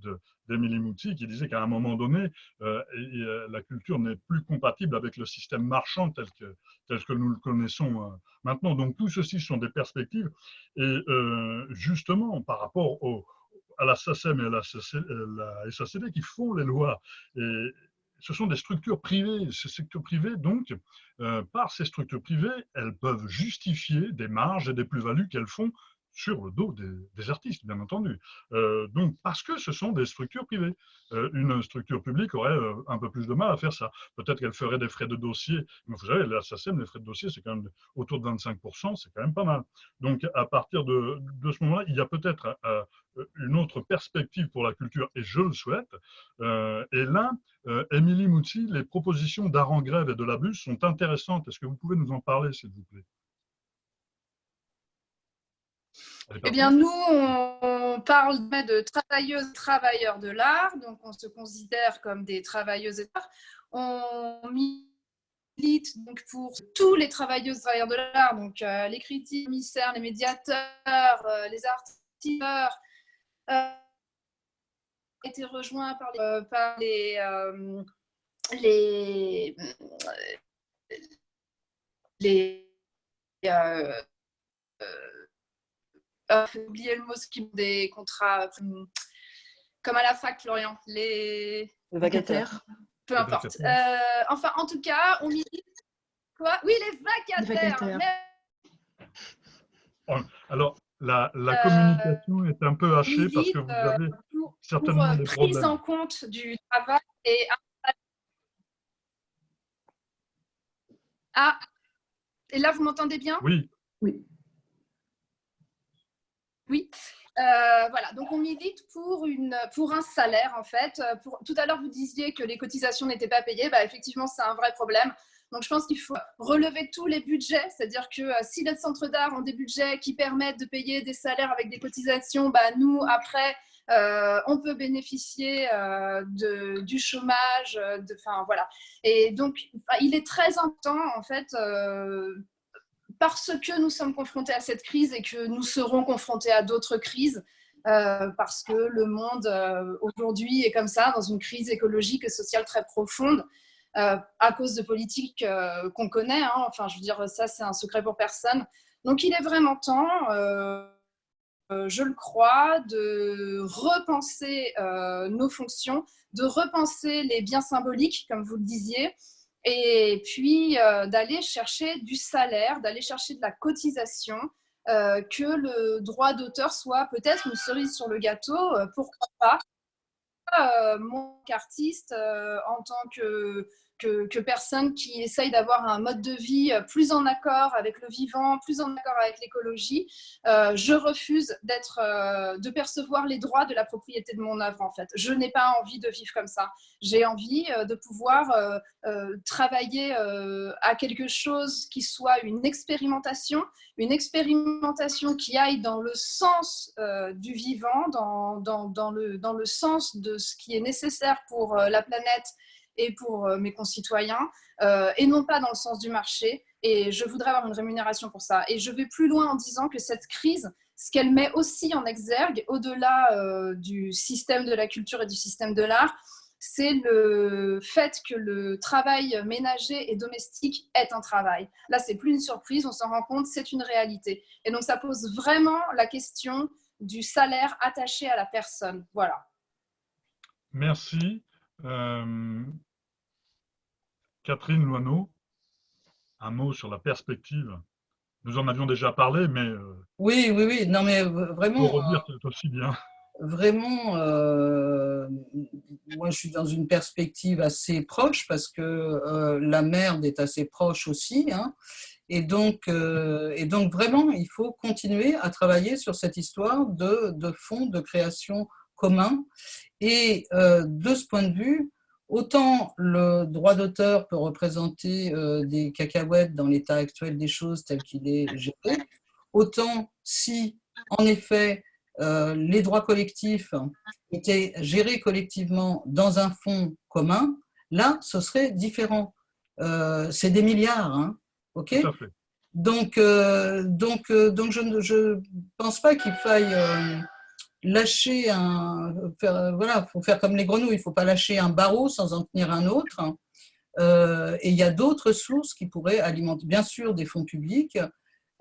d'Émilie Mouty qui disait qu'à un moment donné, la culture n'est plus compatible avec le système marchand tel que nous le connaissons maintenant. Donc tout ceci sont des perspectives. Et justement, par rapport à la SACEM et à la SACD qui font les lois, et ce sont des structures privées. Ces structures privées, donc, par ces structures privées, elles peuvent justifier des marges et des plus-values qu'elles font sur le dos des artistes, bien entendu. Donc, parce que ce sont des structures privées. Une structure publique aurait un peu plus de mal à faire ça. Peut-être qu'elle ferait des frais de dossier, mais vous savez, la SACEM, les frais de dossier, c'est quand même autour de 25%, c'est quand même pas mal. Donc, à partir de ce moment-là, il y a peut-être une autre perspective pour la culture, et je le souhaite. Et là, Émilie Mouty, les propositions d'Aran Grève et de la Buse sont intéressantes. Est-ce que vous pouvez nous en parler, s'il vous plaît? Eh bien, nous, on parle de travailleuses, travailleurs de l'art, donc on se considère comme des travailleuses et l'art. On milite donc pour tous les travailleuses, travailleurs de l'art, donc les critiques, les commissaires, les médiateurs, les artistes, été rejoints par j'ai oublié le mot, ce qui des contrats comme à la fac, Florian, les vacataires. Peu importe. Enfin, en tout cas, on milite quoi? Oui, les vacataires. Alors, la communication est un peu hachée parce que vous avez certainement des problèmes. Prise en compte du travail et là, vous m'entendez bien? Oui. Oui. Oui. Voilà, donc on milite pour un salaire en fait. Tout à l'heure, vous disiez que les cotisations n'étaient pas payées. Bah, effectivement, c'est un vrai problème. Donc je pense qu'il faut relever tous les budgets, c'est-à-dire que si les centres d'art ont des budgets qui permettent de payer des salaires avec des cotisations, bah, nous, après, on peut bénéficier du chômage, voilà. Et donc, il est très important en fait, parce que nous sommes confrontés à cette crise et que nous serons confrontés à d'autres crises, parce que le monde aujourd'hui est comme ça, dans une crise écologique et sociale très profonde, à cause de politiques qu'on connaît. Hein. Enfin, je veux dire, ça, c'est un secret pour personne. Donc, il est vraiment temps, je le crois, de repenser nos fonctions, de repenser les biens symboliques, comme vous le disiez, et puis d'aller chercher du salaire, d'aller chercher de la cotisation, que le droit d'auteur soit peut-être une cerise sur le gâteau, pourquoi pas. Moi, qu'artiste, en tant que personne qui essaye d'avoir un mode de vie plus en accord avec le vivant, plus en accord avec l'écologie, je refuse de percevoir les droits de la propriété de mon œuvre, en fait. Je n'ai pas envie de vivre comme ça. J'ai envie de pouvoir travailler à quelque chose qui soit une expérimentation qui aille dans le sens du vivant, dans le sens de ce qui est nécessaire pour la planète et pour mes concitoyens, et non pas dans le sens du marché. Et je voudrais avoir une rémunération pour ça. Et je vais plus loin en disant que cette crise, ce qu'elle met aussi en exergue, au-delà du système de la culture et du système de l'art, c'est le fait que le travail ménager et domestique est un travail. Là, c'est plus une surprise, on s'en rend compte, c'est une réalité. Et donc, ça pose vraiment la question du salaire attaché à la personne. Voilà. Merci. Catherine Loineau, un mot sur la perspective. Nous en avions déjà parlé, mais Oui. Non, mais vraiment. Pour redire, c'est aussi bien. Vraiment, moi, je suis dans une perspective assez proche parce que la merde est assez proche aussi. Hein, et donc, vraiment, il faut continuer à travailler sur cette histoire de fonds de création communs. Et de ce point de vue, autant le droit d'auteur peut représenter des cacahuètes dans l'état actuel des choses tel qu'il est géré, autant si, en effet, les droits collectifs étaient gérés collectivement dans un fonds commun, là, ce serait différent. c'est des milliards, hein, ok? Tout à fait. Donc je ne pense pas qu'il faille lâcher voilà, faut faire comme les grenouilles, il ne faut pas lâcher un barreau sans en tenir un autre. Et il y a d'autres sources qui pourraient alimenter, bien sûr, des fonds publics,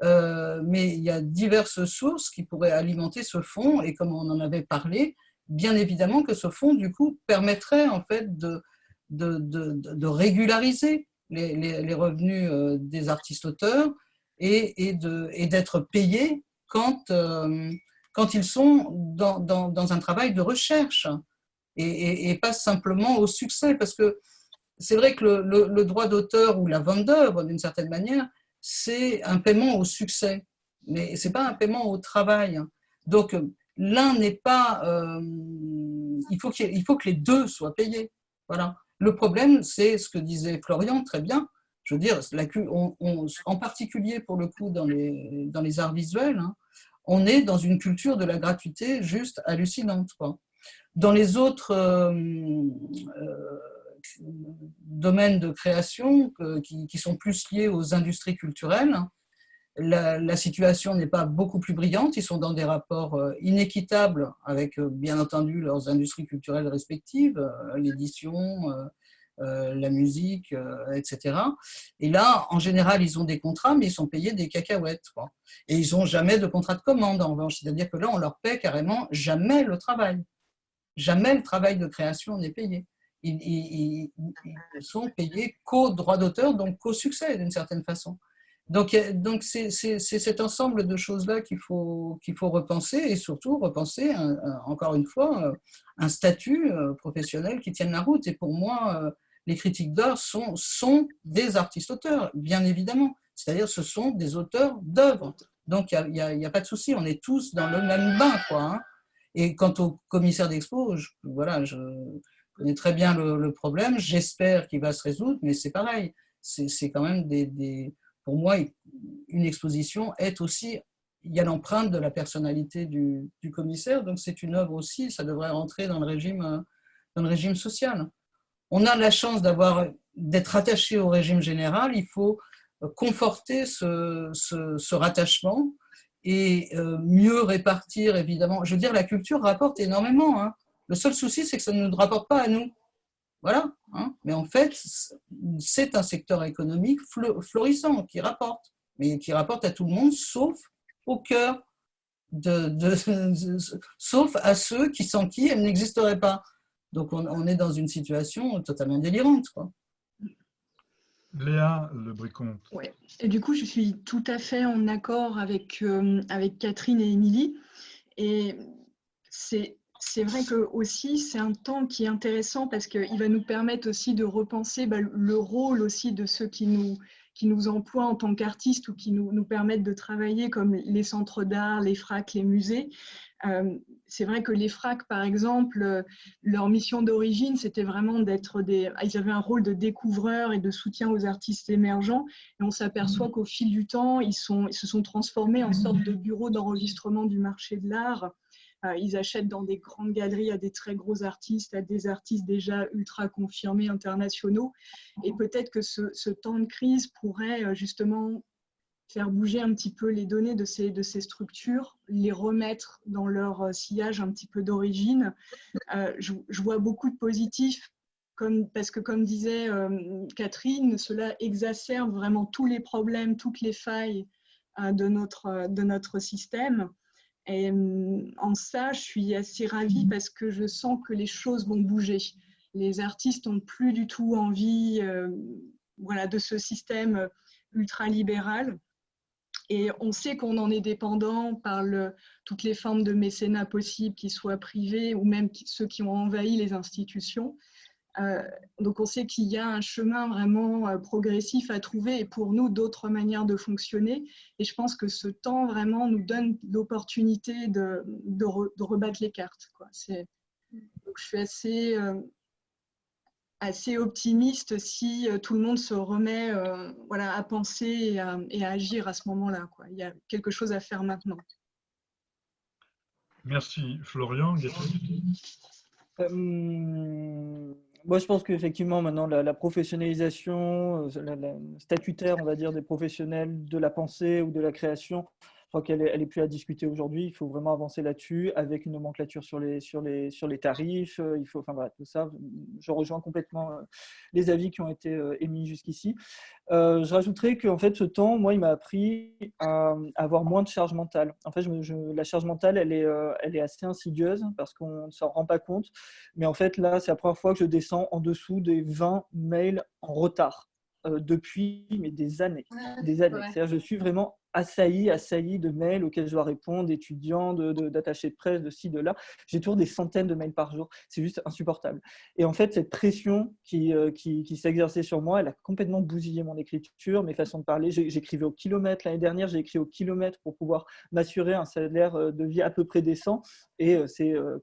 mais il y a diverses sources qui pourraient alimenter ce fonds. Et comme on en avait parlé, bien évidemment que ce fonds, du coup, permettrait en fait de régulariser les revenus des artistes-auteurs et d'être payés quand ils sont dans un travail de recherche et pas simplement au succès. Parce que c'est vrai que le droit d'auteur ou la vente d'œuvre, d'une certaine manière, c'est un paiement au succès, mais ce n'est pas un paiement au travail. Donc, l'un n'est pas... il faut que les deux soient payés. Voilà. Le problème, c'est ce que disait Florian très bien. Je veux dire, en particulier pour le coup dans les arts visuels, hein, on est dans une culture de la gratuité juste hallucinante, quoi. Dans les autres domaines de création qui sont plus liés aux industries culturelles, la situation n'est pas beaucoup plus brillante. Ils sont dans des rapports inéquitables avec, bien entendu, leurs industries culturelles respectives, l'édition, la musique, etc. Et là, en général, ils ont des contrats, mais ils sont payés des cacahuètes, quoi. Et ils n'ont jamais de contrat de commande, en revanche. C'est-à-dire que là, on leur paie carrément jamais le travail. Jamais le travail de création n'est payé. Ils sont payés qu'au droit d'auteur, donc qu'au succès, d'une certaine façon. Donc c'est cet ensemble de choses-là qu'il faut repenser, et surtout repenser, encore une fois, un statut professionnel qui tienne la route. Et pour moi, les critiques d'art sont des artistes-auteurs, bien évidemment. C'est-à-dire ce sont des auteurs d'œuvres. Donc il n'y a pas de souci, on est tous dans le même bain, quoi, hein. Et quant au commissaire d'expo, voilà, je connais très bien le problème. J'espère qu'il va se résoudre, mais c'est pareil. C'est quand même pour moi, une exposition est aussi, il y a l'empreinte de la personnalité du commissaire, donc c'est une œuvre aussi, ça devrait rentrer dans le régime social. On a la chance d'être attaché au régime général, il faut conforter ce rattachement et mieux répartir, évidemment. Je veux dire, la culture rapporte énormément, hein. Le seul souci, c'est que ça ne nous rapporte pas à nous. Voilà, hein. Mais en fait, c'est un secteur économique florissant qui rapporte, mais qui rapporte à tout le monde, sauf au cœur, sauf à ceux sans qui elle n'existerait pas. Donc on est dans une situation totalement délirante, quoi. Léa Le Bricomte. Ouais. Et du coup, je suis tout à fait en accord avec Catherine et Émilie. Et c'est vrai que aussi c'est un temps qui est intéressant parce qu'il va nous permettre aussi de repenser le rôle aussi de ceux qui nous emploient en tant qu'artistes ou qui nous permettent de travailler, comme les centres d'art, les FRAC, les musées. C'est vrai que les FRAC, par exemple, leur mission d'origine, c'était vraiment ils avaient un rôle de découvreurs et de soutien aux artistes émergents. Et on s'aperçoit qu'au fil du temps, ils se sont transformés en sorte de bureau d'enregistrement du marché de l'art. Ils achètent dans des grandes galeries à des très gros artistes, à des artistes déjà ultra confirmés internationaux. Et peut-être que ce temps de crise pourrait justement faire bouger un petit peu les données de ces structures, les remettre dans leur sillage un petit peu d'origine. Je vois beaucoup de positifs, parce que comme disait Catherine, cela exacerbe vraiment tous les problèmes, toutes les failles de notre système. Et en ça, je suis assez ravie parce que je sens que les choses vont bouger. Les artistes n'ont plus du tout envie de ce système ultralibéral. Et on sait qu'on en est dépendant par toutes les formes de mécénat possibles, qu'ils soient privés ou même ceux qui ont envahi les institutions. Donc on sait qu'il y a un chemin vraiment progressif à trouver et pour nous d'autres manières de fonctionner. Et je pense que ce temps vraiment nous donne l'opportunité de rebattre les cartes, quoi. Donc je suis assez optimiste si tout le monde se remet à penser et à agir à ce moment-là, quoi. Il y a quelque chose à faire maintenant. Merci Florian. Moi, je pense qu'effectivement, maintenant, la professionnalisation, la statutaire, on va dire, des professionnels de la pensée ou de la création, je crois qu'elle est plus à discuter aujourd'hui. Il faut vraiment avancer là-dessus avec une nomenclature sur les tarifs. Il faut, enfin voilà, tout ça. Je rejoins complètement les avis qui ont été émis jusqu'ici. Je rajouterais qu'en fait, ce temps, moi, il m'a appris à avoir moins de charge mentale. En fait, la charge mentale, elle est assez insidieuse parce qu'on ne s'en rend pas compte. Mais en fait, là, c'est la première fois que je descends en dessous des 20 mails en retard depuis des années. Des années. Ouais. C'est-à-dire, je suis vraiment assailli de mails auxquels je dois répondre, d'étudiants, d'attachés de presse, de ci, de là. J'ai toujours des centaines de mails par jour. C'est juste insupportable. Et en fait, cette pression qui s'exerçait sur moi, elle a complètement bousillé mon écriture, mes façons de parler. J'écrivais au kilomètre. L'année dernière, j'ai écrit au kilomètre pour pouvoir m'assurer un salaire de vie à peu près décent. Et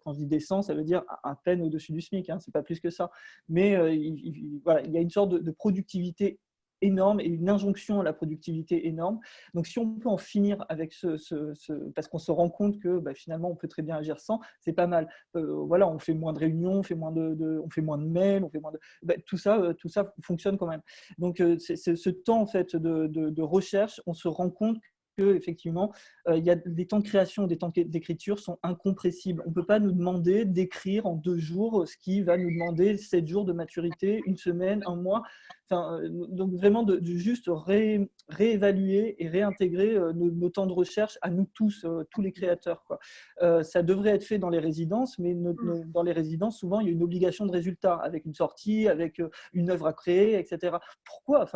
quand je dis décent, ça veut dire à peine au-dessus du SMIC. Hein, c'est pas plus que ça. Mais voilà, il y a une sorte de productivité énorme et une injonction à la productivité énorme. Donc, si on peut en finir avec parce qu'on se rend compte que finalement, on peut très bien agir sans, c'est pas mal. Voilà, on fait moins de réunions, on fait moins de mails, on fait moins de… tout ça fonctionne quand même. Donc, c'est ce temps en fait de recherche, on se rend compte qu'effectivement, il y a des temps de création, des temps d'écriture sont incompressibles. On ne peut pas nous demander d'écrire en 2 jours ce qui va nous demander 7 jours de maturité, 1 semaine, 1 mois. Enfin, donc vraiment de juste réévaluer et réintégrer nos temps de recherche à nous tous, tous les créateurs, quoi. Ça devrait être fait dans les résidences, mais dans les résidences, souvent, il y a une obligation de résultat avec une sortie, avec une œuvre à créer, etc. Pourquoi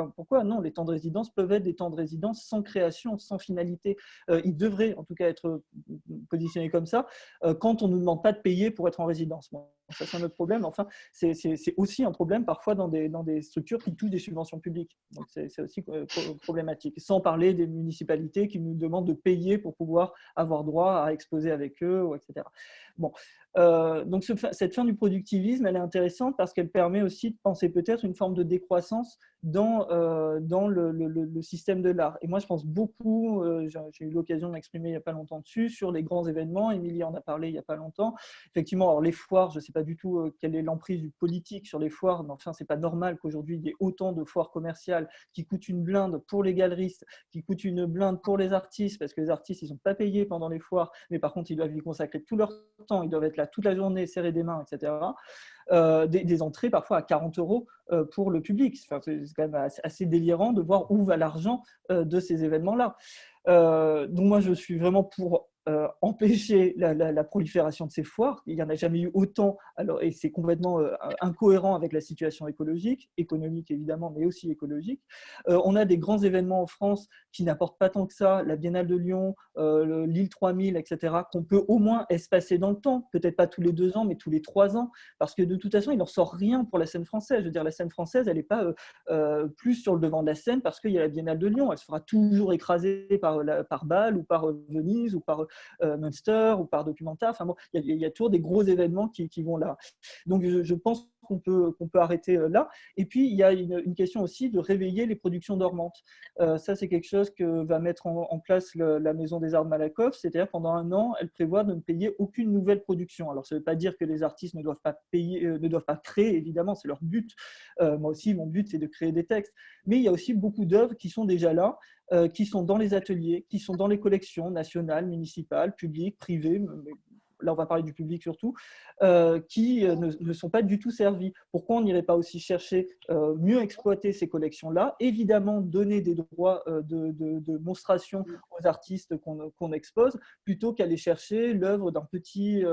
non? Les temps de résidence peuvent être des temps de résidence sans création, sans finalité. Ils devraient en tout cas être positionnés comme ça quand on ne nous demande pas de payer pour être en résidence. Bon, ça, c'est un autre problème. Enfin, c'est aussi un problème parfois dans des structures qui touchent des subventions publiques. Donc, c'est aussi problématique. Sans parler des municipalités qui nous demandent de payer pour pouvoir avoir droit à exposer avec eux, etc. Bon. Donc, cette fin du productivisme, elle est intéressante parce qu'elle permet aussi de penser peut-être une forme de décroissance dans le système de l'art. Et moi, je pense beaucoup, j'ai eu l'occasion de m'exprimer il n'y a pas longtemps dessus, sur les grands événements. Émilie en a parlé il n'y a pas longtemps. Effectivement, alors les foires, je ne sais pas du tout quelle est l'emprise du politique sur les foires, mais enfin, ce n'est pas normal qu'aujourd'hui, il y ait autant de foires commerciales qui coûtent une blinde pour les galeristes, qui coûtent une blinde pour les artistes, parce que les artistes, ils ne sont pas payés pendant les foires, mais par contre, ils doivent y consacrer tout leur temps, ils doivent être là toute la journée, serrer des mains, etc. Des entrées parfois à 40 € pour le public. Enfin, c'est quand même assez délirant de voir où va l'argent de ces événements-là. Donc moi, je suis vraiment pour empêcher la prolifération de ces foires. Il n'y en a jamais eu autant, et c'est complètement incohérent avec la situation écologique, économique évidemment, mais aussi écologique. On a des grands événements en France qui n'apportent pas tant que ça, la Biennale de Lyon, l'île 3000, etc., qu'on peut au moins espacer dans le temps, peut-être pas tous les 2 ans, mais tous les 3 ans, parce que de toute façon, il n'en sort rien pour la scène française. Je veux dire, la scène française, elle n'est pas plus sur le devant de la scène parce qu'il y a la Biennale de Lyon. Elle se fera toujours écraser par Bâle ou par Venise ou par Münster ou par Documenta. Enfin bon, il y a toujours des gros événements qui vont là. Donc je pense qu'on peut arrêter là. Et puis il y a une question aussi de réveiller les productions dormantes. Ça, c'est quelque chose que va mettre en place la Maison des Arts de Malakoff. C'est-à-dire pendant 1 an, elle prévoit de ne payer aucune nouvelle production. Alors ça ne veut pas dire que les artistes ne doivent pas payer, ne doivent pas créer, évidemment, c'est leur but. Moi aussi, mon but, c'est de créer des textes. Mais il y a aussi beaucoup d'œuvres qui sont déjà là, qui sont dans les ateliers, qui sont dans les collections nationales, municipales, publiques, privées. Là, on va parler du public surtout, qui ne sont pas du tout servis. Pourquoi on n'irait pas aussi chercher mieux exploiter ces collections-là? Évidemment, donner des droits de monstration aux artistes qu'on expose, plutôt qu'aller chercher l'œuvre d'un petit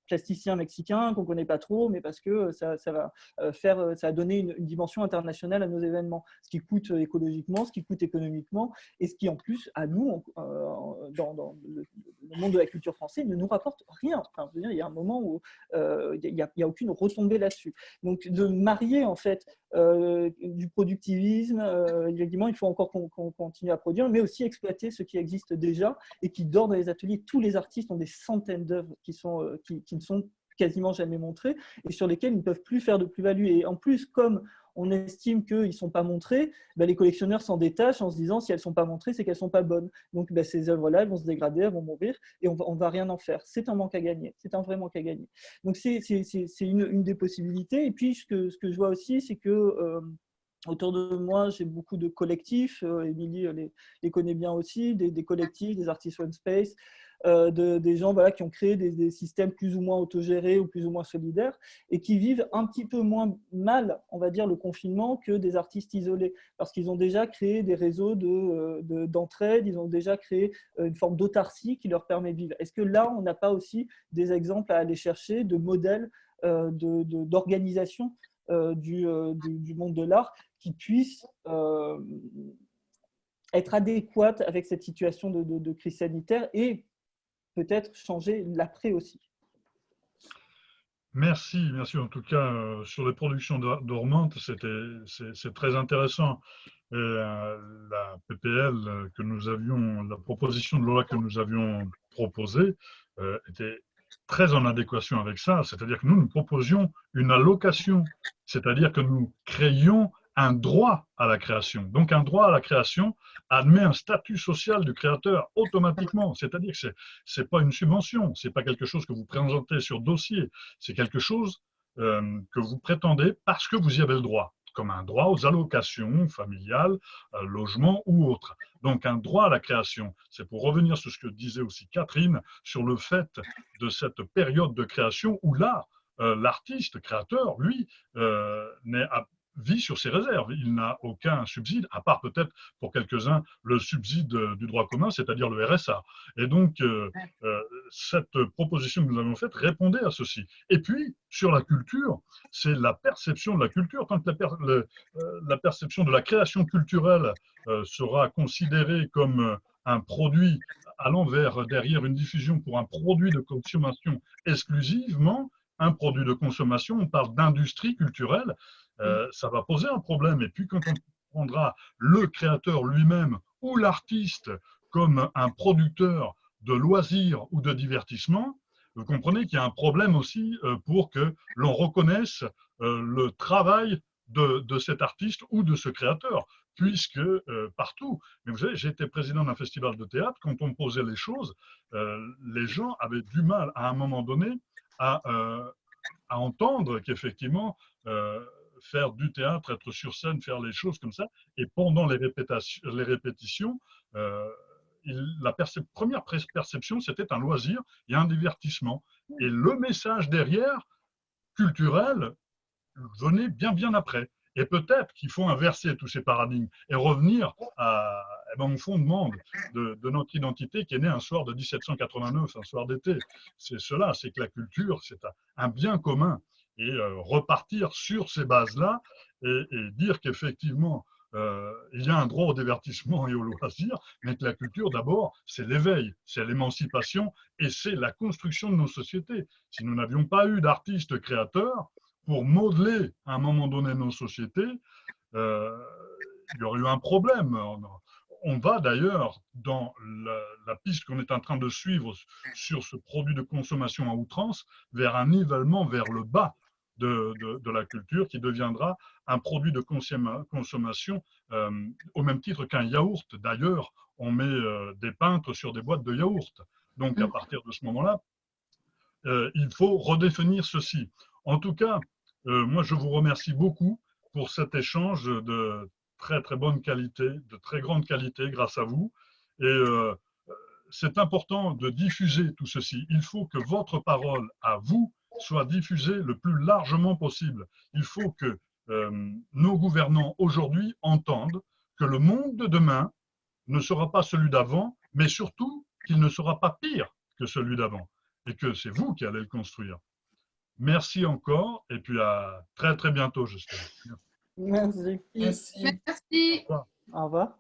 plasticien mexicain qu'on ne connaît pas trop, mais parce que ça va donner une dimension internationale à nos événements, ce qui coûte écologiquement, ce qui coûte économiquement, et ce qui en plus, à nous, dans le monde de la culture française, ne nous rapporte rien. Enfin, je veux dire, il y a un moment où il n'y a aucune retombée là-dessus. Donc, de marier en fait du productivisme, effectivement, il faut encore qu'on continue à produire, mais aussi exploiter ce qui existe déjà et qui dort dans les ateliers. Tous les artistes ont des centaines d'œuvres qui ne sont quasiment jamais montrées et sur lesquelles ils ne peuvent plus faire de plus-value. Et en plus, comme on estime qu'ils ne sont pas montrés, les collectionneurs s'en détachent en se disant si elles ne sont pas montrées, c'est qu'elles ne sont pas bonnes. Donc ces œuvres-là, elles vont se dégrader, elles vont mourir et on ne va rien en faire. C'est un manque à gagner, c'est un vrai manque à gagner. Donc c'est une des possibilités. Et puis ce que je vois aussi, c'est que autour de moi, j'ai beaucoup de collectifs, Émilie les connaît bien aussi, des collectifs, des artistes One Space, des gens qui ont créé des systèmes plus ou moins autogérés ou plus ou moins solidaires et qui vivent un petit peu moins mal, on va dire, le confinement que des artistes isolés parce qu'ils ont déjà créé des réseaux d'entraide, ils ont déjà créé une forme d'autarcie qui leur permet de vivre. Est-ce que là, on n'a pas aussi des exemples à aller chercher de modèles d'organisation du monde de l'art qui puissent être adéquates avec cette situation de crise sanitaire et peut-être changer l'après aussi. Merci en tout cas sur les productions dormantes, c'est très intéressant. Et, la PPL que nous avions, la proposition de loi que nous avions proposée était très en adéquation avec ça, c'est-à-dire que nous proposions une allocation, c'est-à-dire que nous créions un droit à la création. Donc un droit à la création admet un statut social du créateur automatiquement, c'est-à-dire que c'est pas une subvention, c'est pas quelque chose que vous présentez sur dossier, c'est quelque chose que vous prétendez parce que vous y avez le droit, comme un droit aux allocations familiales, logement ou autres. Donc un droit à la création, c'est pour revenir sur ce que disait aussi Catherine, sur le fait de cette période de création où là, l'artiste créateur, lui, vit sur ses réserves. Il n'a aucun subside, à part peut-être pour quelques-uns le subside du droit commun, c'est-à-dire le RSA. Et donc, cette proposition que nous avons faite répondait à ceci. Et puis, sur la culture, c'est la perception de la culture. Quand la perception de la création culturelle sera considérée comme un produit allant derrière une diffusion pour un produit de consommation exclusivement, un produit de consommation, on parle d'industrie culturelle, ça va poser un problème. Et puis quand on prendra le créateur lui-même ou l'artiste comme un producteur de loisirs ou de divertissement, vous comprenez qu'il y a un problème aussi pour que l'on reconnaisse le travail de cet artiste ou de ce créateur, puisque partout, mais vous savez, j'ai été président d'un festival de théâtre, quand on posait les choses, les gens avaient du mal à un moment donné à entendre qu'effectivement, faire du théâtre, être sur scène, faire les choses comme ça, et pendant les répétitions, la première perception, c'était un loisir et un divertissement. Et le message derrière, culturel, venait bien après. Et peut-être qu'il faut inverser tous ces paradigmes et revenir au fondement de notre identité qui est née un soir de 1789, un soir d'été. C'est cela, c'est que la culture, c'est un bien commun. Et repartir sur ces bases-là et dire qu'effectivement, il y a un droit au divertissement et au loisir, mais que la culture, d'abord, c'est l'éveil, c'est l'émancipation et c'est la construction de nos sociétés. Si nous n'avions pas eu d'artistes créateurs, pour modeler à un moment donné nos sociétés, il y aurait eu un problème. On va d'ailleurs dans la piste qu'on est en train de suivre sur ce produit de consommation à outrance vers un nivellement vers le bas de la culture qui deviendra un produit de consommation au même titre qu'un yaourt. D'ailleurs, on met des peintres sur des boîtes de yaourt. Donc à partir de ce moment-là, il faut redéfinir ceci. En tout cas, moi, je vous remercie beaucoup pour cet échange de très bonne qualité, de très grande qualité grâce à vous. Et c'est important de diffuser tout ceci. Il faut que votre parole à vous soit diffusée le plus largement possible. Il faut que nos gouvernants aujourd'hui entendent que le monde de demain ne sera pas celui d'avant, mais surtout qu'il ne sera pas pire que celui d'avant et que c'est vous qui allez le construire. Merci encore et puis à très bientôt, j'espère. Merci. Merci. Merci. Au revoir.